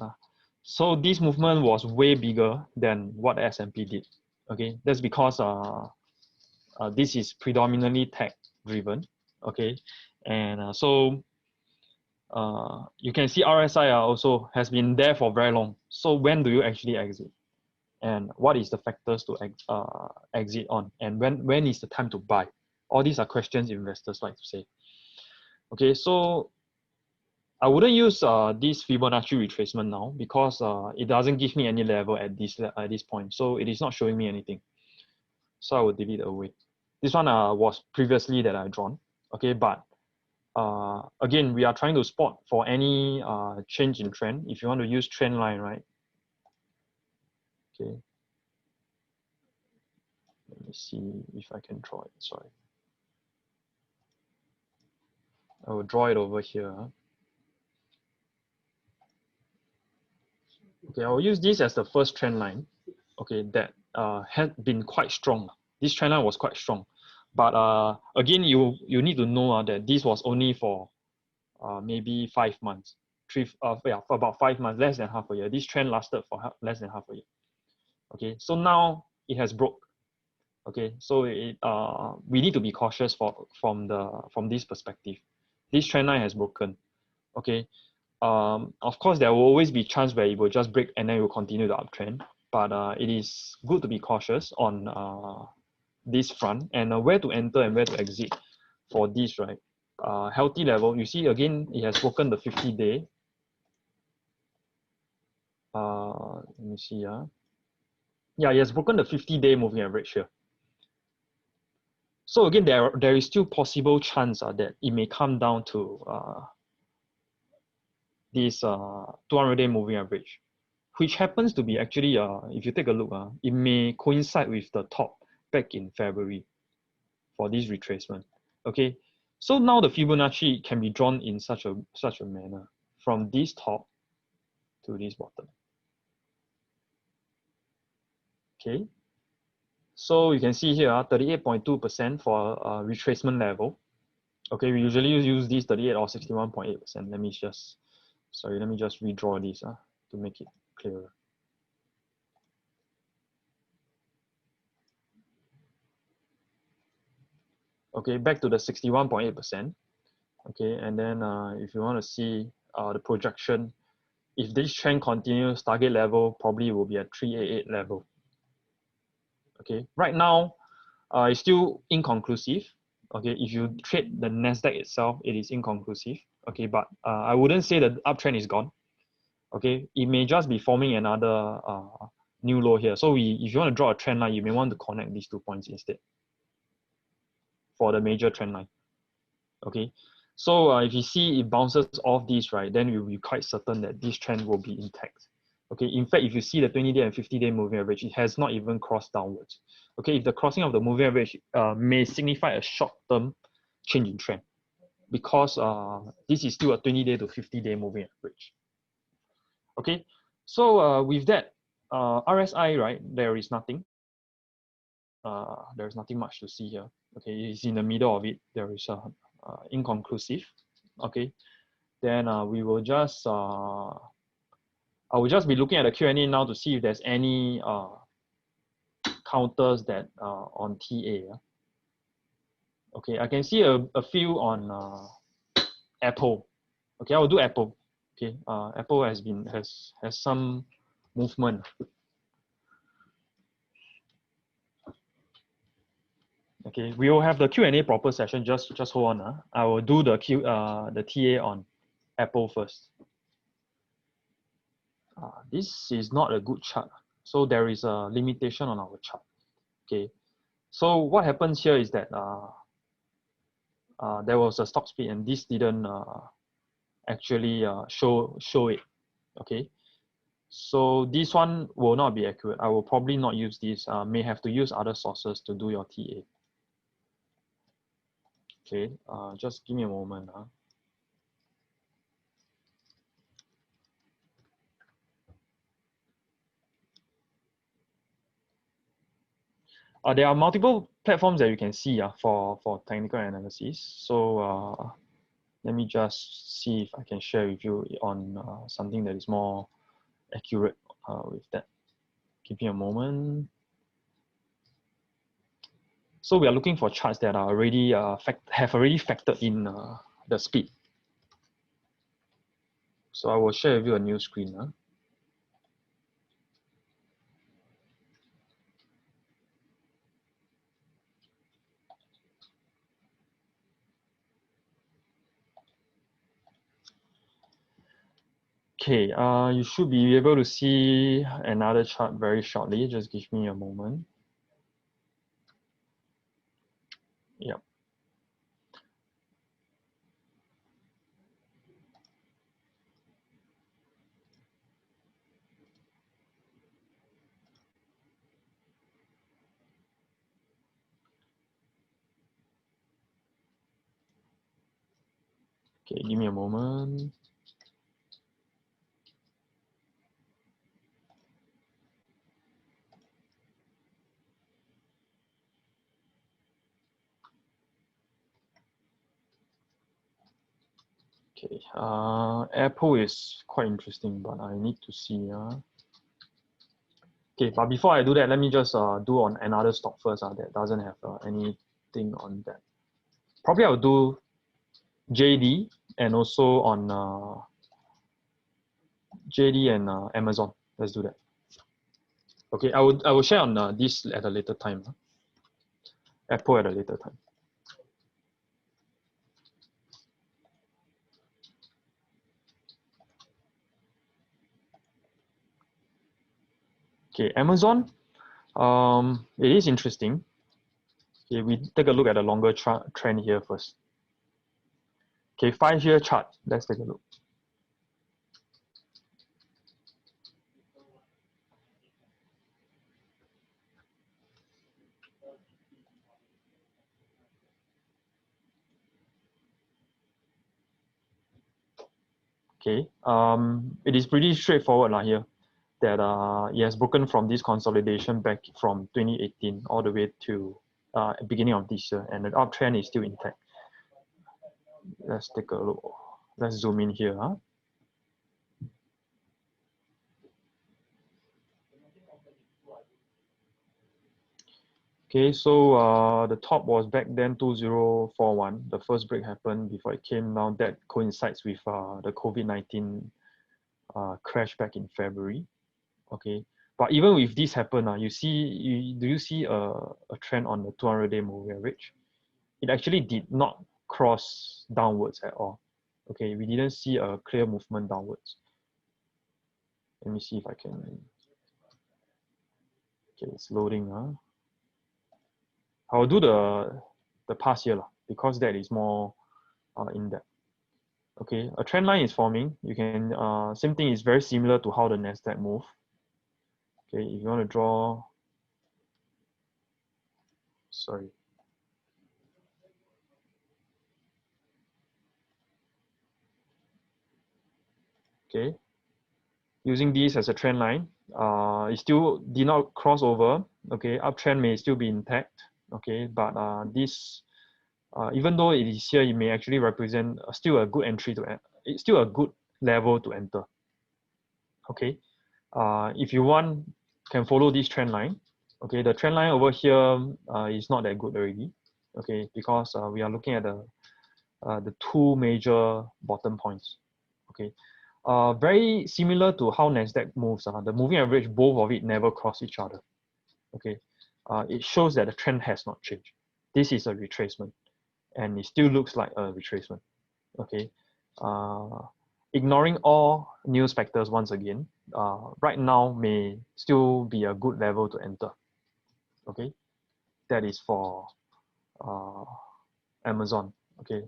So this movement was way bigger than what S&P did. Okay, that's because this is predominantly tech driven. Okay, and so you can see RSI also has been there for very long. So when do you actually exit? And what is the factors to exit on? And when is the time to buy? All these are questions investors like to say. Okay, so I wouldn't use this Fibonacci retracement now because it doesn't give me any level at this point. So it is not showing me anything. So I will delete it away. This one was previously that I drawn. Okay, but again, we are trying to spot for any change in trend. If you want to use trend line, right? Okay. Let me see if I can draw it. Sorry. I will draw it over here. Okay, I will use this as the first trend line. Okay, that had been quite strong. This trend line was quite strong, but again, you need to know that this was only for maybe 5 months, for about 5 months, less than half a year. This trend lasted for less than half a year. Okay, so now it has broke. Okay, so we need to be cautious from this perspective. This trend line has broken. Okay, of course there will always be chance where it will just break and then it will continue the uptrend. But it is good to be cautious on this front and where to enter and where to exit for this, right? Healthy level. You see again, it has broken the 50-day. Let me see. Yeah, it has broken the 50-day moving average here. So again, there is still possible chance that it may come down to this 200-day moving average, which happens to be actually, if you take a look, it may coincide with the top back in February for this retracement. Okay, so now the Fibonacci can be drawn in such a manner from this top to this bottom. Okay, so you can see here 38.2% for retracement level. Okay, we usually use this 38 or 61.8%. Let me just redraw this to make it clearer. Okay, back to the 61.8%. Okay, and then if you want to see the projection, if this trend continues, target level probably will be at 388 level. Okay, right now it's still inconclusive. Okay, if you trade the Nasdaq itself, it is inconclusive. Okay, but I wouldn't say the uptrend is gone. Okay, it may just be forming another new low here. So if you want to draw a trend line, you may want to connect these 2 points instead for the major trend line. Okay, so if you see it bounces off this, right, then you'll be quite certain that this trend will be intact. Okay, in fact, if you see the 20-day and 50-day moving average, it has not even crossed downwards. Okay, if the crossing of the moving average may signify a short-term change in trend, because this is still a 20-day to 50-day moving average. Okay, so with that, RSI, right, there is nothing. There's nothing much to see here. Okay, it's in the middle of it. There is inconclusive. Okay, then we will just I will just be looking at the Q&A now to see if there's any counters that on TA. Okay, I can see a few on Apple. Okay, I will do Apple. Okay, Apple has some movement. Okay, we will have the Q&A proper session. Just hold on. I will do the TA on Apple first. This is not a good chart, so there is a limitation on our chart. Okay, so what happens here is that there was a stock split, and this didn't actually show it. Okay, so this one will not be accurate. I will probably not use this. May have to use other sources to do your TA. Okay, just give me a moment. Just give me a moment. Okay, so if you see here, 38.2%, okay, that is 200 day moving average. Okay, There are multiple platforms that you can see for technical analysis. So let me just see if I can share with you on something that is more accurate with that. Give me a moment. So we are looking for charts that are already have already factored in the speed. So I will share with you a new screen. Okay, you should be able to see another chart very shortly. Just give me a moment. Yep. Okay, give me a moment. Okay, Apple is quite interesting, but I need to see. Okay, but before I do that, let me just do on another stock first that doesn't have anything on that. Probably I'll do JD and also on JD and Amazon. Let's do that. Okay, I will share on this at a later time. Apple at a later time. Okay, Amazon. It is interesting. Okay, we take a look at the longer trend here first. Okay, 5-year chart. Let's take a look. Okay, it is pretty straightforward here that it has broken from this consolidation back from 2018 all the way to beginning of this year, and the uptrend is still intact. Let's take a look. Let's zoom in here. Okay, so the top was back then 2041. The first break happened before it came down. That coincides with the COVID-19 crash back in February. Okay, but even with this happen, do you see a trend on the 200-day moving average? It actually did not cross downwards at all. Okay, we didn't see a clear movement downwards. Let me see if I can. Okay, it's loading. I'll do the past year because that is more in depth. Okay, a trend line is forming. You can same thing is very similar to how the Nasdaq move. Okay, if you want to draw, sorry. Okay, using this as a trend line, it still did not cross over. Okay, uptrend may still be intact. Okay, but this, even though it is here, it may actually represent still a good entry to. It's still a good level to enter. Okay, if you want, can follow this trend line. Okay, the trend line over here is not that good already. Okay, because we are looking at the two major bottom points. Okay, very similar to how Nasdaq moves. The moving average, both of it never cross each other. Okay, it shows that the trend has not changed. This is a retracement, and it still looks like a retracement. Okay, ignoring all news factors once again, right now may still be a good level to enter. Okay, that is for Amazon. Okay,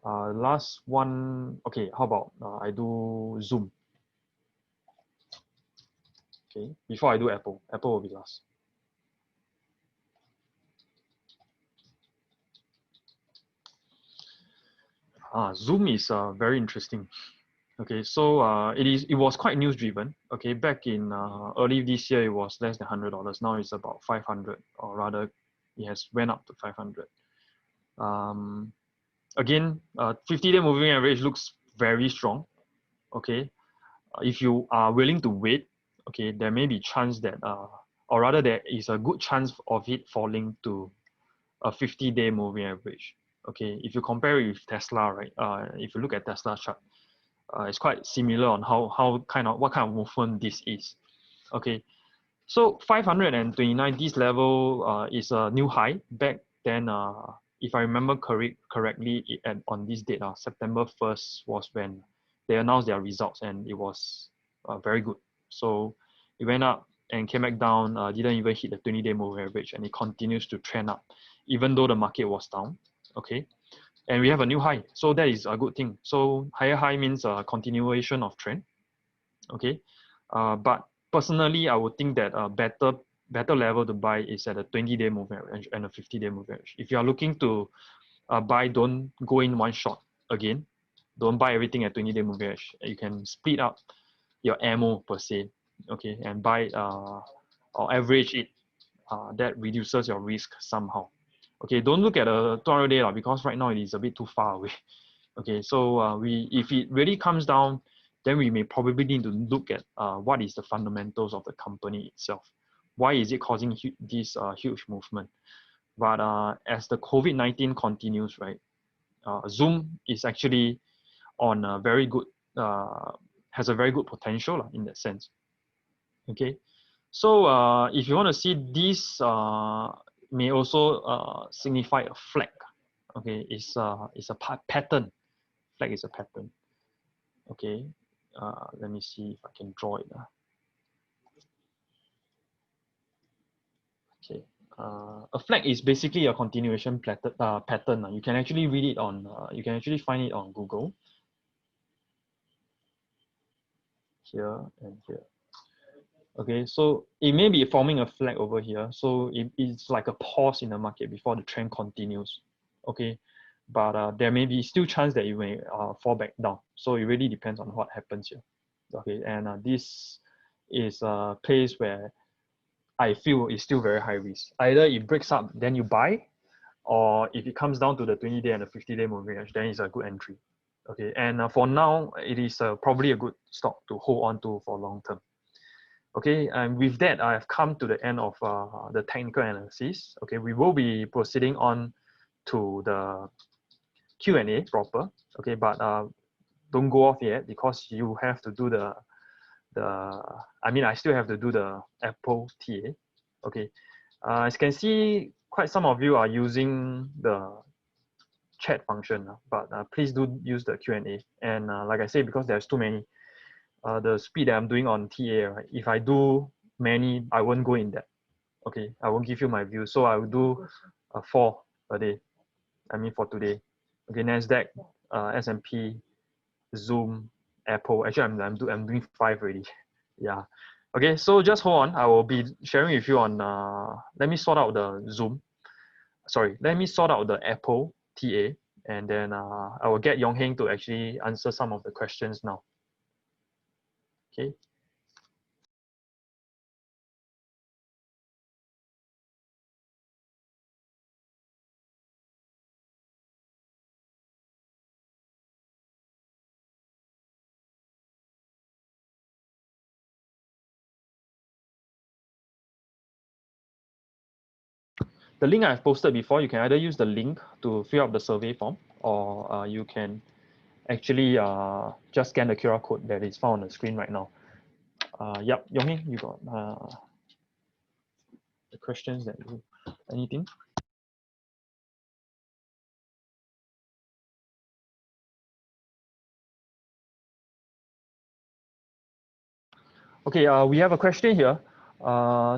last one. Okay, how about I do Zoom. Okay, before I do Apple. Apple will be last. Zoom is very interesting. Okay, so it was quite news driven. Okay, back in early this year, it was less than $100. Now it's about 500, or rather, it has went up to 500. Again, 50-day moving average looks very strong. Okay, if you are willing to wait, okay, there may be chance that, or rather, there is a good chance of it falling to a 50-day moving average. Okay, if you compare it with Tesla, right? If you look at Tesla chart, it's quite similar on what kind of movement this is. Okay, so 529, this level is a new high. Back then, if I remember correctly, on this date, September 1st was when they announced their results, and it was very good. So it went up and came back down, didn't even hit the 20-day moving average, and it continues to trend up, even though the market was down. Okay, and we have a new high, so that is a good thing. So higher high means a continuation of trend. Okay, but personally, I would think that a better level to buy is at a 20-day moving average and a 50-day moving average. If you are looking to buy, don't go in one shot again. Don't buy everything at 20-day moving average. You can split up your ammo per se, okay, and buy or average it. That reduces your risk somehow. Okay, don't look at a 200-day because right now it is a bit too far away. Okay, so if it really comes down, then we may probably need to look at what is the fundamentals of the company itself. Why is it causing this huge movement? But as the COVID-19 continues, right, Zoom is actually on a very good, has a very good potential in that sense. Okay, so if you want to see this, may also signify a flag. Okay, it's a pattern. Flag is a pattern. Okay, let me see if I can draw it. Okay, a flag is basically a continuation pattern. You can actually read it on, you can actually find it on Google. Here and here. Okay, so it may be forming a flag over here. So it's like a pause in the market before the trend continues. Okay, but there may be still chance that it may fall back down. So it really depends on what happens here. Okay, and this is a place where I feel is still very high risk. Either it breaks up, then you buy, or if it comes down to the 20-day and the 50-day moving average, then it's a good entry. Okay, and for now, it is probably a good stock to hold on to for long term. Okay, and with that, I have come to the end of the technical analysis. Okay, we will be proceeding on to the Q&A proper. Okay, but don't go off yet because you have to do I still have to do the Apple TA. Okay, as you can see, quite some of you are using the chat function, but please do use the Q&A. And like I said, because there's too many, the speed that I'm doing on TA, right? If I do many, I won't go in depth. Okay, I won't give you my view. So I will do 4 a day. I mean for today. Okay, Nasdaq, S&P, Zoom, Apple. Actually, I'm doing 5 already. Yeah. Okay, so just hold on. I will be sharing with you on. Let me sort out the Zoom. Sorry, let me sort out the Apple TA, and then I will get Yong Heng to actually answer some of the questions now. Okay. The link I've posted before, you can either use the link to fill up the survey form, or you can actually just scan the QR code that is found on the screen right now. Yep, Yong-Heng, you got the questions that you, anything? Okay, we have a question here.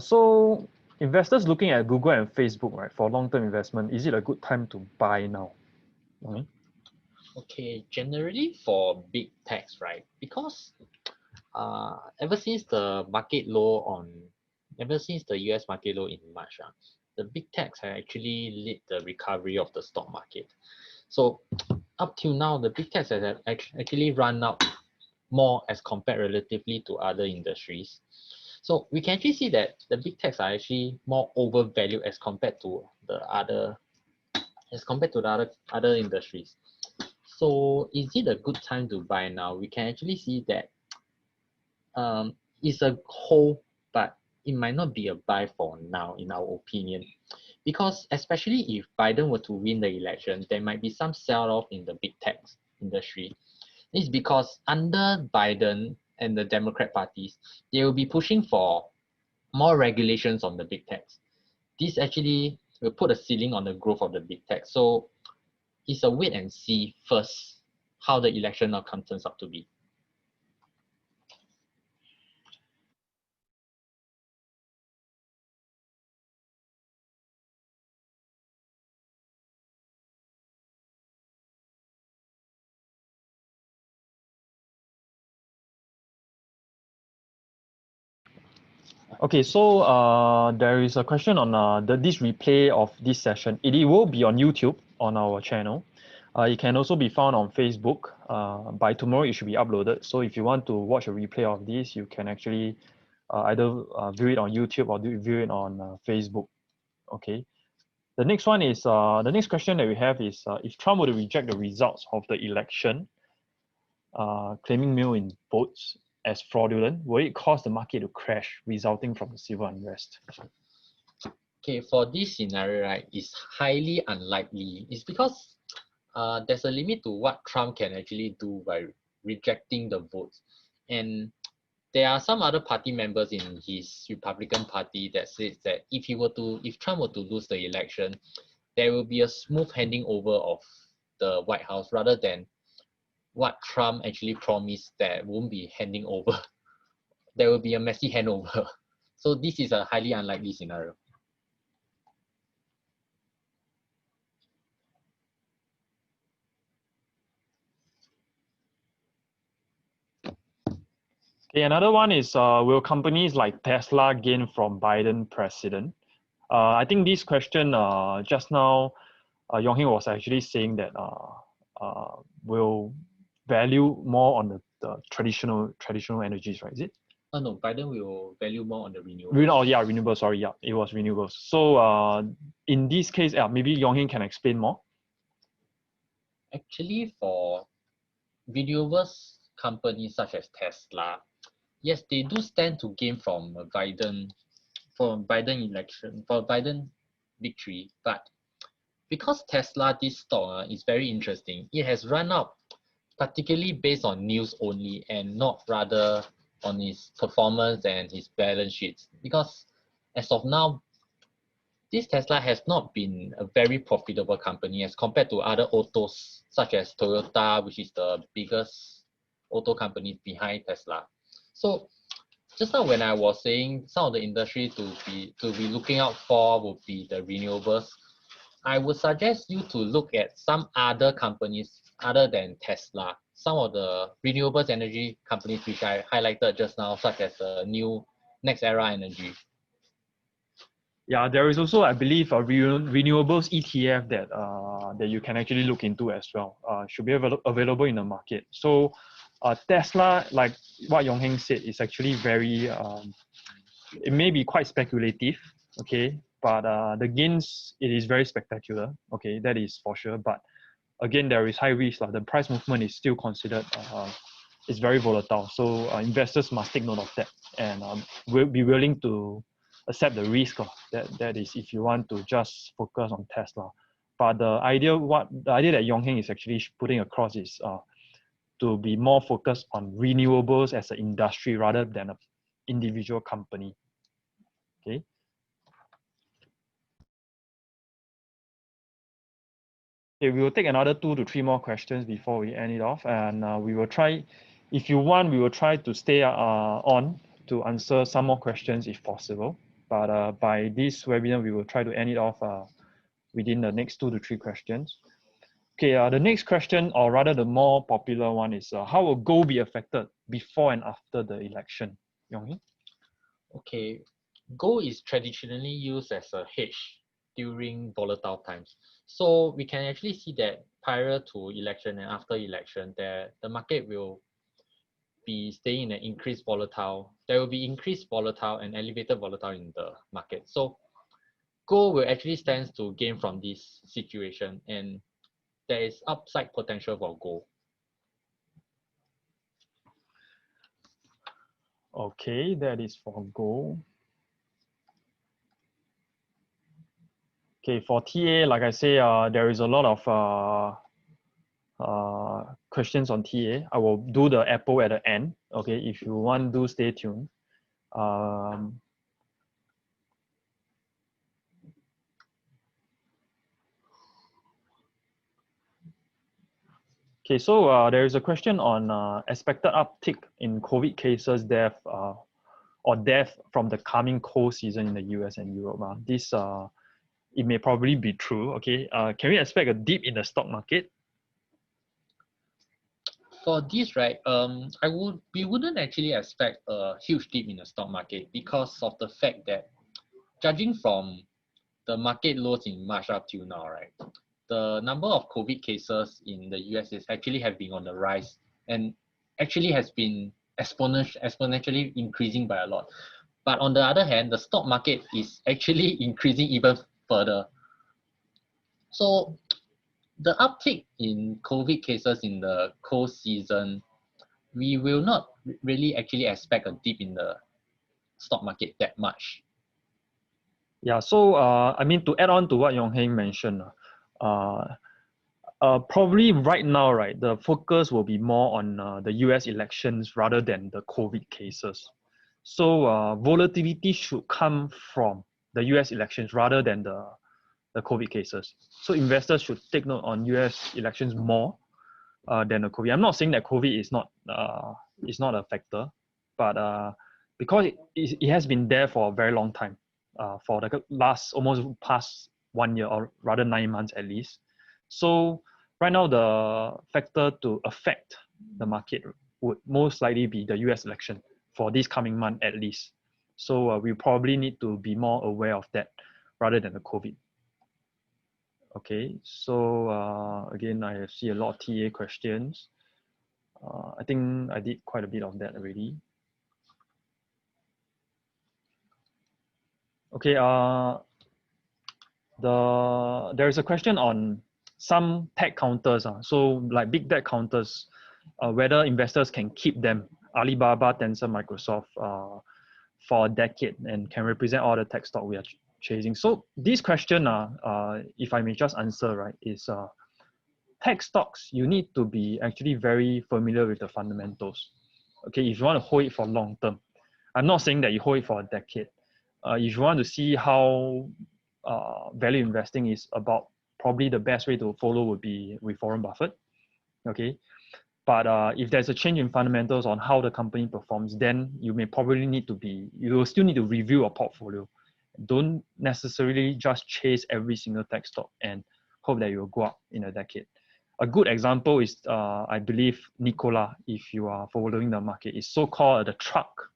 So investors looking at Google and Facebook, right, for long-term investment, is it a good time to buy now? Okay, generally for big techs, right? Because ever since the US market low in March, the big techs have actually lead the recovery of the stock market. So up till now, the big techs have actually run up more as compared relatively to other industries. So we can actually see that the big techs are actually more overvalued as compared to the other other industries. So is it a good time to buy now? We can actually see that it's a hold, but it might not be a buy for now, in our opinion. Because especially if Biden were to win the election, there might be some sell-off in the big tech industry. It's because under Biden and the Democrat parties, they will be pushing for more regulations on the big techs. This actually will put a ceiling on the growth of the big tech. So it's a wait and see first how the election outcome turns out to be. Okay, so there is a question on this replay of this session. It will be on YouTube on our channel. It can also be found on Facebook. By tomorrow, it should be uploaded. So if you want to watch a replay of this, you can actually either view it on YouTube or view it on Facebook. Okay. The next one is the next question that we have is if Trump were to reject the results of the election, claiming mail-in votes as fraudulent, will it cause the market to crash resulting from the civil unrest? Okay, for this scenario, right, it's highly unlikely. It's because there's a limit to what Trump can actually do by rejecting the votes. And there are some other party members in his Republican Party that says that if Trump were to lose the election, there will be a smooth handing over of the White House rather than what Trump actually promised that won't be handing over. There will be a messy handover. So this is a highly unlikely scenario. Okay, another one is will companies like Tesla gain from Biden president? I think this question just now, Yong Heng was actually saying that will value more on the traditional energies, right? Is it? No, Biden will value more on the renewables. Yeah, renewables. Sorry, yeah, it was renewables. So in this case, maybe Yong Heng can explain more. Actually, for renewables companies such as Tesla, yes, they do stand to gain from Biden election, for Biden victory. But because Tesla, this stock is very interesting, it has run up particularly based on news only and not rather on his performance and his balance sheets. Because as of now, this Tesla has not been a very profitable company as compared to other autos such as Toyota, which is the biggest auto company behind Tesla. So just now when I was saying some of the industry to be looking out for would be the renewables, I would suggest you to look at some other companies other than Tesla. Some of the renewables energy companies which I highlighted just now, such as the new Next Era Energy. Yeah, there is also, I believe, a renewables ETF that you can actually look into as well. Should be available in the market. So Tesla, like what Yong Heng said, is actually very, it may be quite speculative, okay, but the gains, it is very spectacular, okay, that is for sure. But again, there is high risk. The price movement is still considered, it's very volatile. So investors must take note of that and will be willing to accept the risk. That is if you want to just focus on Tesla. But the idea that Yong Heng is actually putting across is to be more focused on renewables as an industry rather than an individual company. Okay. Okay, we will take another 2 to 3 more questions before we end it off, and we will try. If you want, we will try to stay on to answer some more questions if possible. But by this webinar, we will try to end it off within the next 2 to 3 questions. Okay, the next question, or rather the more popular one, is how will gold be affected before and after the election? Yong-hee? Okay, gold is traditionally used as a hedge during volatile times. So we can actually see that prior to election and after election, the market will be staying in an increased volatile. There will be increased volatile and elevated volatile in the market. So gold will actually stand to gain from this situation, and there is upside potential for gold. Okay, that is for gold. Okay, for TA, like I say, there is a lot of questions on TA. I will do the Apple at the end. Okay, if you want, do stay tuned. Okay, so there is a question on expected uptick in COVID cases, death or death from the coming cold season in the US and Europe. This it may probably be true. Okay, can we expect a dip in the stock market? For this, right, we wouldn't actually expect a huge dip in the stock market because of the fact that, judging from the market lows in March up till now, right, the number of COVID cases in the US is actually have been on the rise and actually has been exponentially increasing by a lot. But on the other hand, the stock market is actually increasing even further. So the uptick in COVID cases in the cold season, we will not really actually expect a dip in the stock market that much. Yeah, so I mean, to add on to what Heng mentioned, probably right now, right, the focus will be more on the US elections rather than the COVID cases. So volatility should come from the US elections rather than the COVID cases. So investors should take note on US elections more than the COVID. I'm not saying that COVID is not a factor, but because it has been there for a very long time, for the almost past 1 year, or rather 9 months at least. So right now the factor to affect the market would most likely be the US election for this coming month at least. So we probably need to be more aware of that rather than the COVID. Okay, so again, I see a lot of TA questions. I think I did quite a bit of that already. Okay, there is a question on some tech counters. So like big tech counters, whether investors can keep them, Alibaba, Tencent, Microsoft, for a decade and can represent all the tech stock we are chasing. So this question, if I may just answer, right, is tech stocks, you need to be actually very familiar with the fundamentals. Okay, if you want to hold it for long term, I'm not saying that you hold it for a decade. If you want to see how value investing is about, probably the best way to follow would be with Warren Buffett. Okay, but if there's a change in fundamentals on how the company performs, then you may probably you will still need to review your portfolio. Don't necessarily just chase every single tech stock and hope that it will go up in a decade. A good example is, I believe, Nikola, if you are following the market, is so-called the truck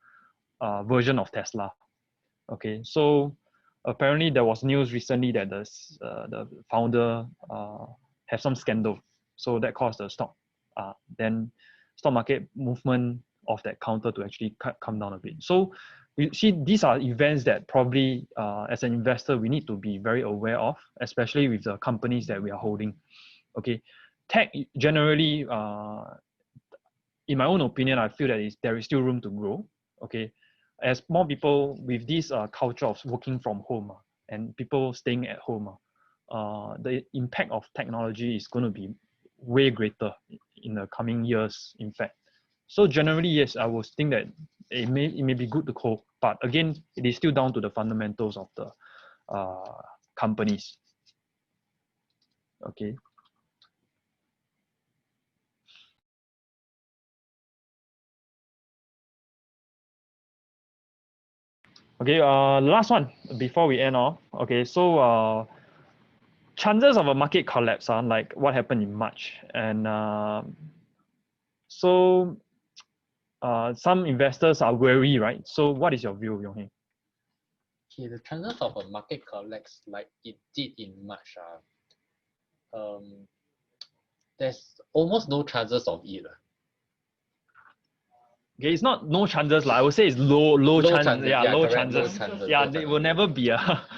version of Tesla. Okay, so apparently there was news recently that the founder had some scandal, so that caused the stock market movement of that counter to actually come down a bit. So you see, these are events that probably as an investor we need to be very aware of, especially with the companies that we are holding. Okay, tech generally, in my own opinion, I feel that there is still room to grow. Okay, as more people with this culture of working from home and people staying at home, the impact of technology is going to be way greater in the coming years, in fact. So generally, yes, I would think that it may be good to hold, but again, it is still down to the fundamentals of the companies. Okay. Okay, last one before we end off. Okay, so chances of a market collapse, like what happened in March, and so some investors are wary, right? So what is your view, Yong? Okay, the chances of a market collapse like it did in March, there's almost no chances of it. Okay, it's not no chances. I would say it's low Low chance. chances, Yeah, yeah, low correct, low chances. chances, Yeah, low they chances. will never be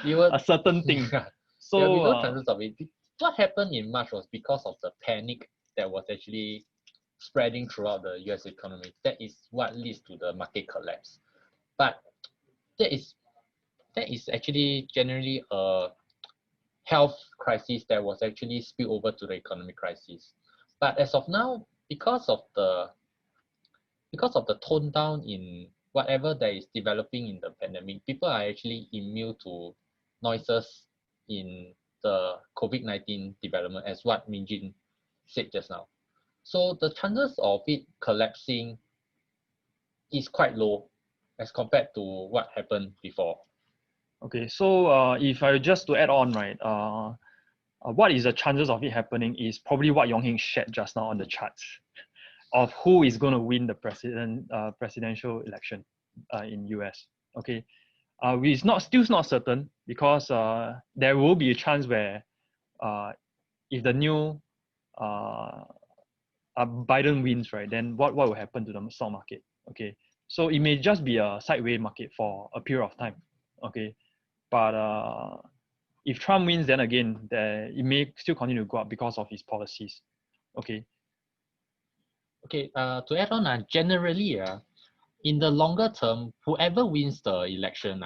We will, a certain thing. yeah, there will be So no chances of it. What happened in March was because of the panic that was actually spreading throughout the US economy. That is what leads to the market collapse. But that is that is actually generally a health crisis that was actually spilled over to the economic crisis. But as of now, because of the tone down in whatever that is developing in the pandemic, people are actually immune to noises in the COVID-19 development, as what Minjin said just now. So the chances of it collapsing is quite low as compared to what happened before. okay, so if I just to add on, right, what is the chances of it happening is probably what Yong Heng shared just now on the charts of who is going to win the presidential election in US. Okay, it's still not certain because there will be a chance where if the new uh, Biden wins, right, then what will happen to the stock market? Okay, so it may just be a sideways market for a period of time. Okay, but if Trump wins, then again, it may still continue to go up because of his policies. Okay. Okay, to add on, generally, in the longer term, whoever wins the election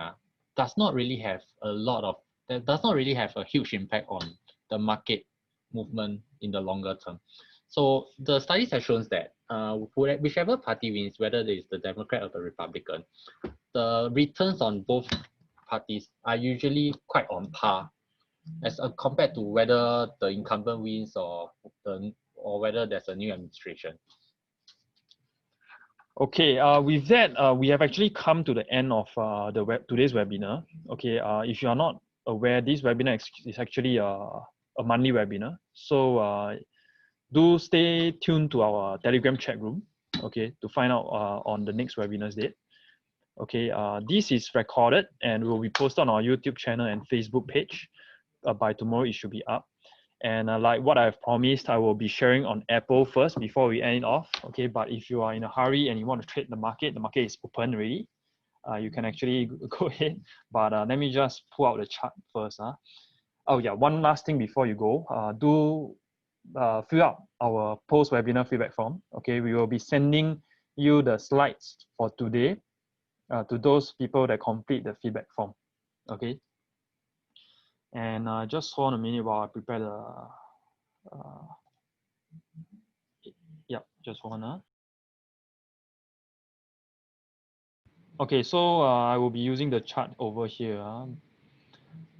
does not really have a lot of that does not really have a huge impact on the market movement in the longer term. So the studies have shown that whichever party wins, whether it is the Democrat or the Republican, the returns on both parties are usually quite on par as compared to whether the incumbent wins or whether there's a new administration. Okay, with that, we have actually come to the end of today's webinar. Okay, if you are not aware, this webinar is actually a monthly webinar. So do stay tuned to our Telegram chat room, okay, to find out on the next webinar's date. Okay, this is recorded and will be posted on our YouTube channel and Facebook page. By tomorrow, it should be up. And like what I've promised, I will be sharing on Apple first before we end it off. Okay, but if you are in a hurry and you want to trade the market is open already. You can actually go ahead. But let me just pull out the chart first. Oh yeah, one last thing before you go. Do fill out our post-webinar feedback form. Okay, we will be sending you the slides for today to those people that complete the feedback form. Okay. And just hold on a minute while I prepare the yeah, just hold on. Okay, so I will be using the chart over here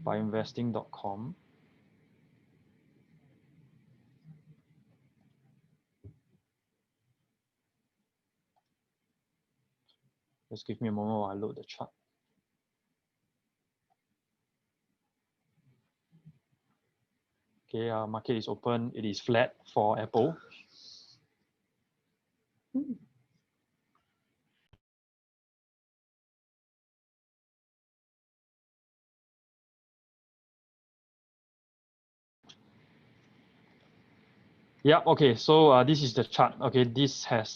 by investing.com. Just give me a moment while I load the chart. Okay, market is open. It is flat for Apple. Yeah, okay, so this is the chart. Okay, this has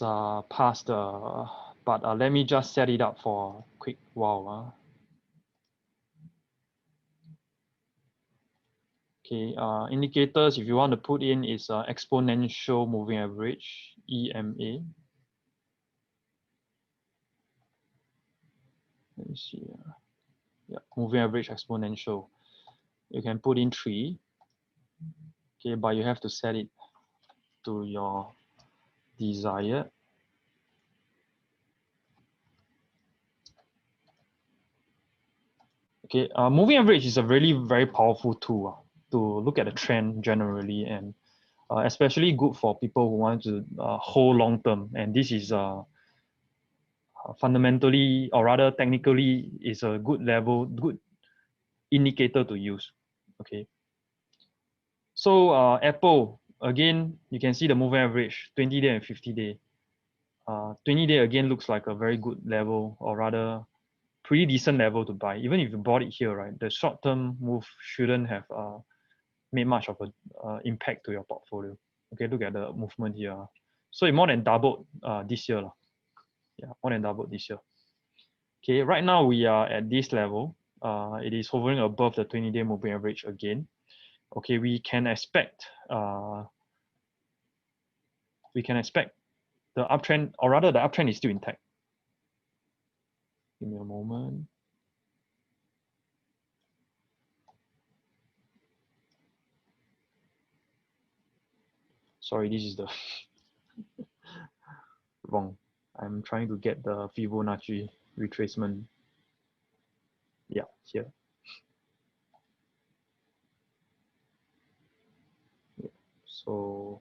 passed, but let me just set it up for a quick while. Okay, indicators, if you want to put in, is exponential moving average, EMA. Let me see. Yeah, moving average exponential. You can put in 3. Okay, but you have to set it to your desired. Okay, moving average is a really very powerful tool to look at the trend generally, and especially good for people who want to hold long term. And this is fundamentally, or rather technically, is a good indicator to use. Okay. So Apple, again, you can see the moving average, 20-day and 50-day. 20-day again looks like a very good level, or rather pretty decent level to buy. Even if you bought it here, right, the short-term move shouldn't have made much of a impact to your portfolio. Okay, look at the movement here. So it more than doubled this year. Yeah, more than doubled this year. Okay, right now we are at this level. It is hovering above the 20-day moving average again. Okay, we can expect the uptrend, or rather the uptrend is still intact. Give me a moment. Sorry, this is the wrong. I'm trying to get the Fibonacci retracement. Yeah, here. Yeah. So,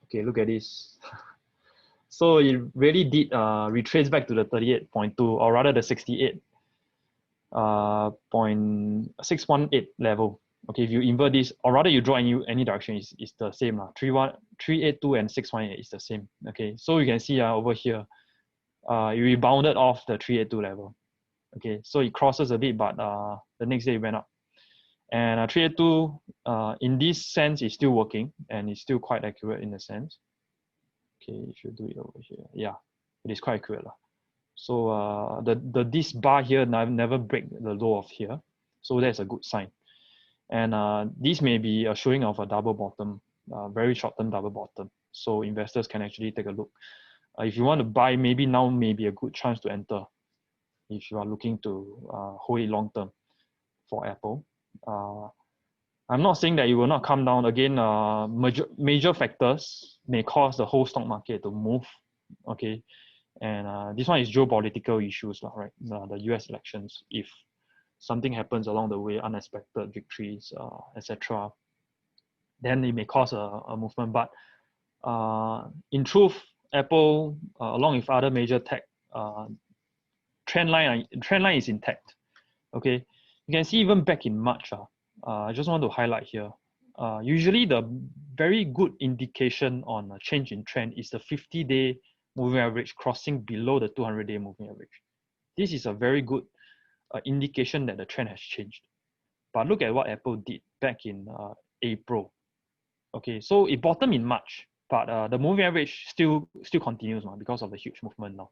okay, look at this. So it really did retrace back to the 38.2, or rather the 68.618 level. Okay, if you invert this, or rather you draw any direction, is the same. 382 and 618 is the same. Okay, so you can see over here, it rebounded off the 382 level. Okay, so it crosses a bit, but the next day it went up. And 382 in this sense is still working, and it's still quite accurate in a sense. Okay, if you do it over here, yeah, it is quite accurate. So this bar here never break the low of here, so that's a good sign. And this may be a showing of a double bottom, very short-term double bottom. So investors can actually take a look. If you want to buy, maybe now may be a good chance to enter if you are looking to hold it long-term for Apple. I'm not saying that it will not come down. Again, major factors may cause the whole stock market to move. Okay, and this one is geopolitical issues, right? The US elections. If something happens along the way, unexpected victories, etc., then it may cause a movement. But in truth, Apple, along with other major tech, trend line is intact. Okay, you can see even back in March. I just want to highlight here. Usually, the very good indication on a change in trend is the 50-day moving average crossing below the 200-day moving average. This is a very good indication that the trend has changed. But look at what Apple did back in April. Okay, so it bottomed in March, but the moving average still continues now because of the huge movement now.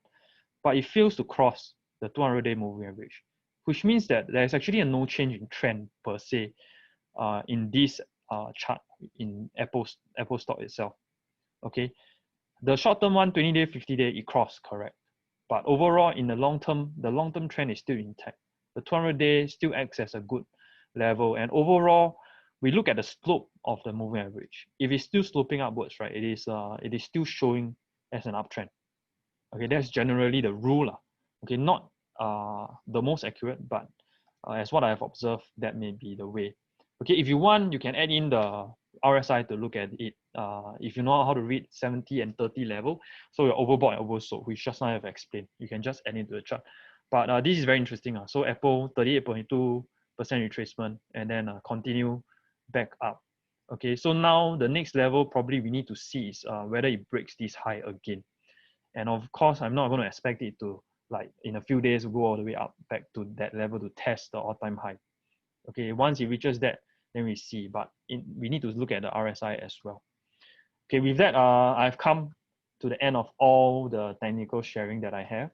But it fails to cross the 200-day moving average, which means that there's actually no change in trend per se in this chart in Apple stock itself. Okay, the short-term one, 20-day, 50-day, it crossed, correct. But overall, in the long term trend is still intact. The 200-day still acts as a good level, and overall, we look at the slope of the moving average. If it's still sloping upwards, right, it is still showing as an uptrend. Okay, that's generally the rule. Okay, not the most accurate, but as what I have observed, that may be the way. Okay, if you want, you can add in the RSI to look at it. If you know how to read 70 and 30 level, so you're overbought and oversold, which just now I have explained. You can just add into the chart. But this is very interesting. So Apple 38.2% retracement, and then continue back up. Okay, so now the next level probably we need to see is whether it breaks this high again. And of course, I'm not going to expect it to, like, in a few days go all the way up back to that level to test the all-time high. Okay, once it reaches that, then we see. But we need to look at the RSI as well. Okay, with that, I've come to the end of all the technical sharing that I have.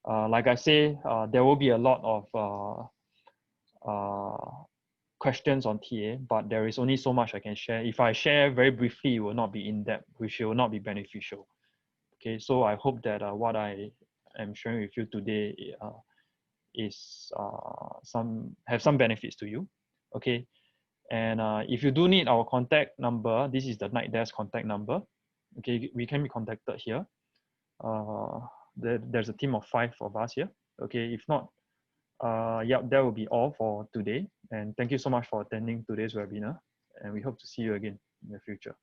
Like I say, there will be a lot of questions on TA, but there is only so much I can share. If I share very briefly, it will not be in depth, which will not be beneficial. Okay, so I hope that what I am sharing with you today is have some benefits to you. Okay, and if you do need our contact number, this is the Night Desk contact number. Okay, we can be contacted here. There's a team of 5 of us here. Okay, if not, yeah, that will be all for today. And thank you so much for attending today's webinar. And we hope to see you again in the future.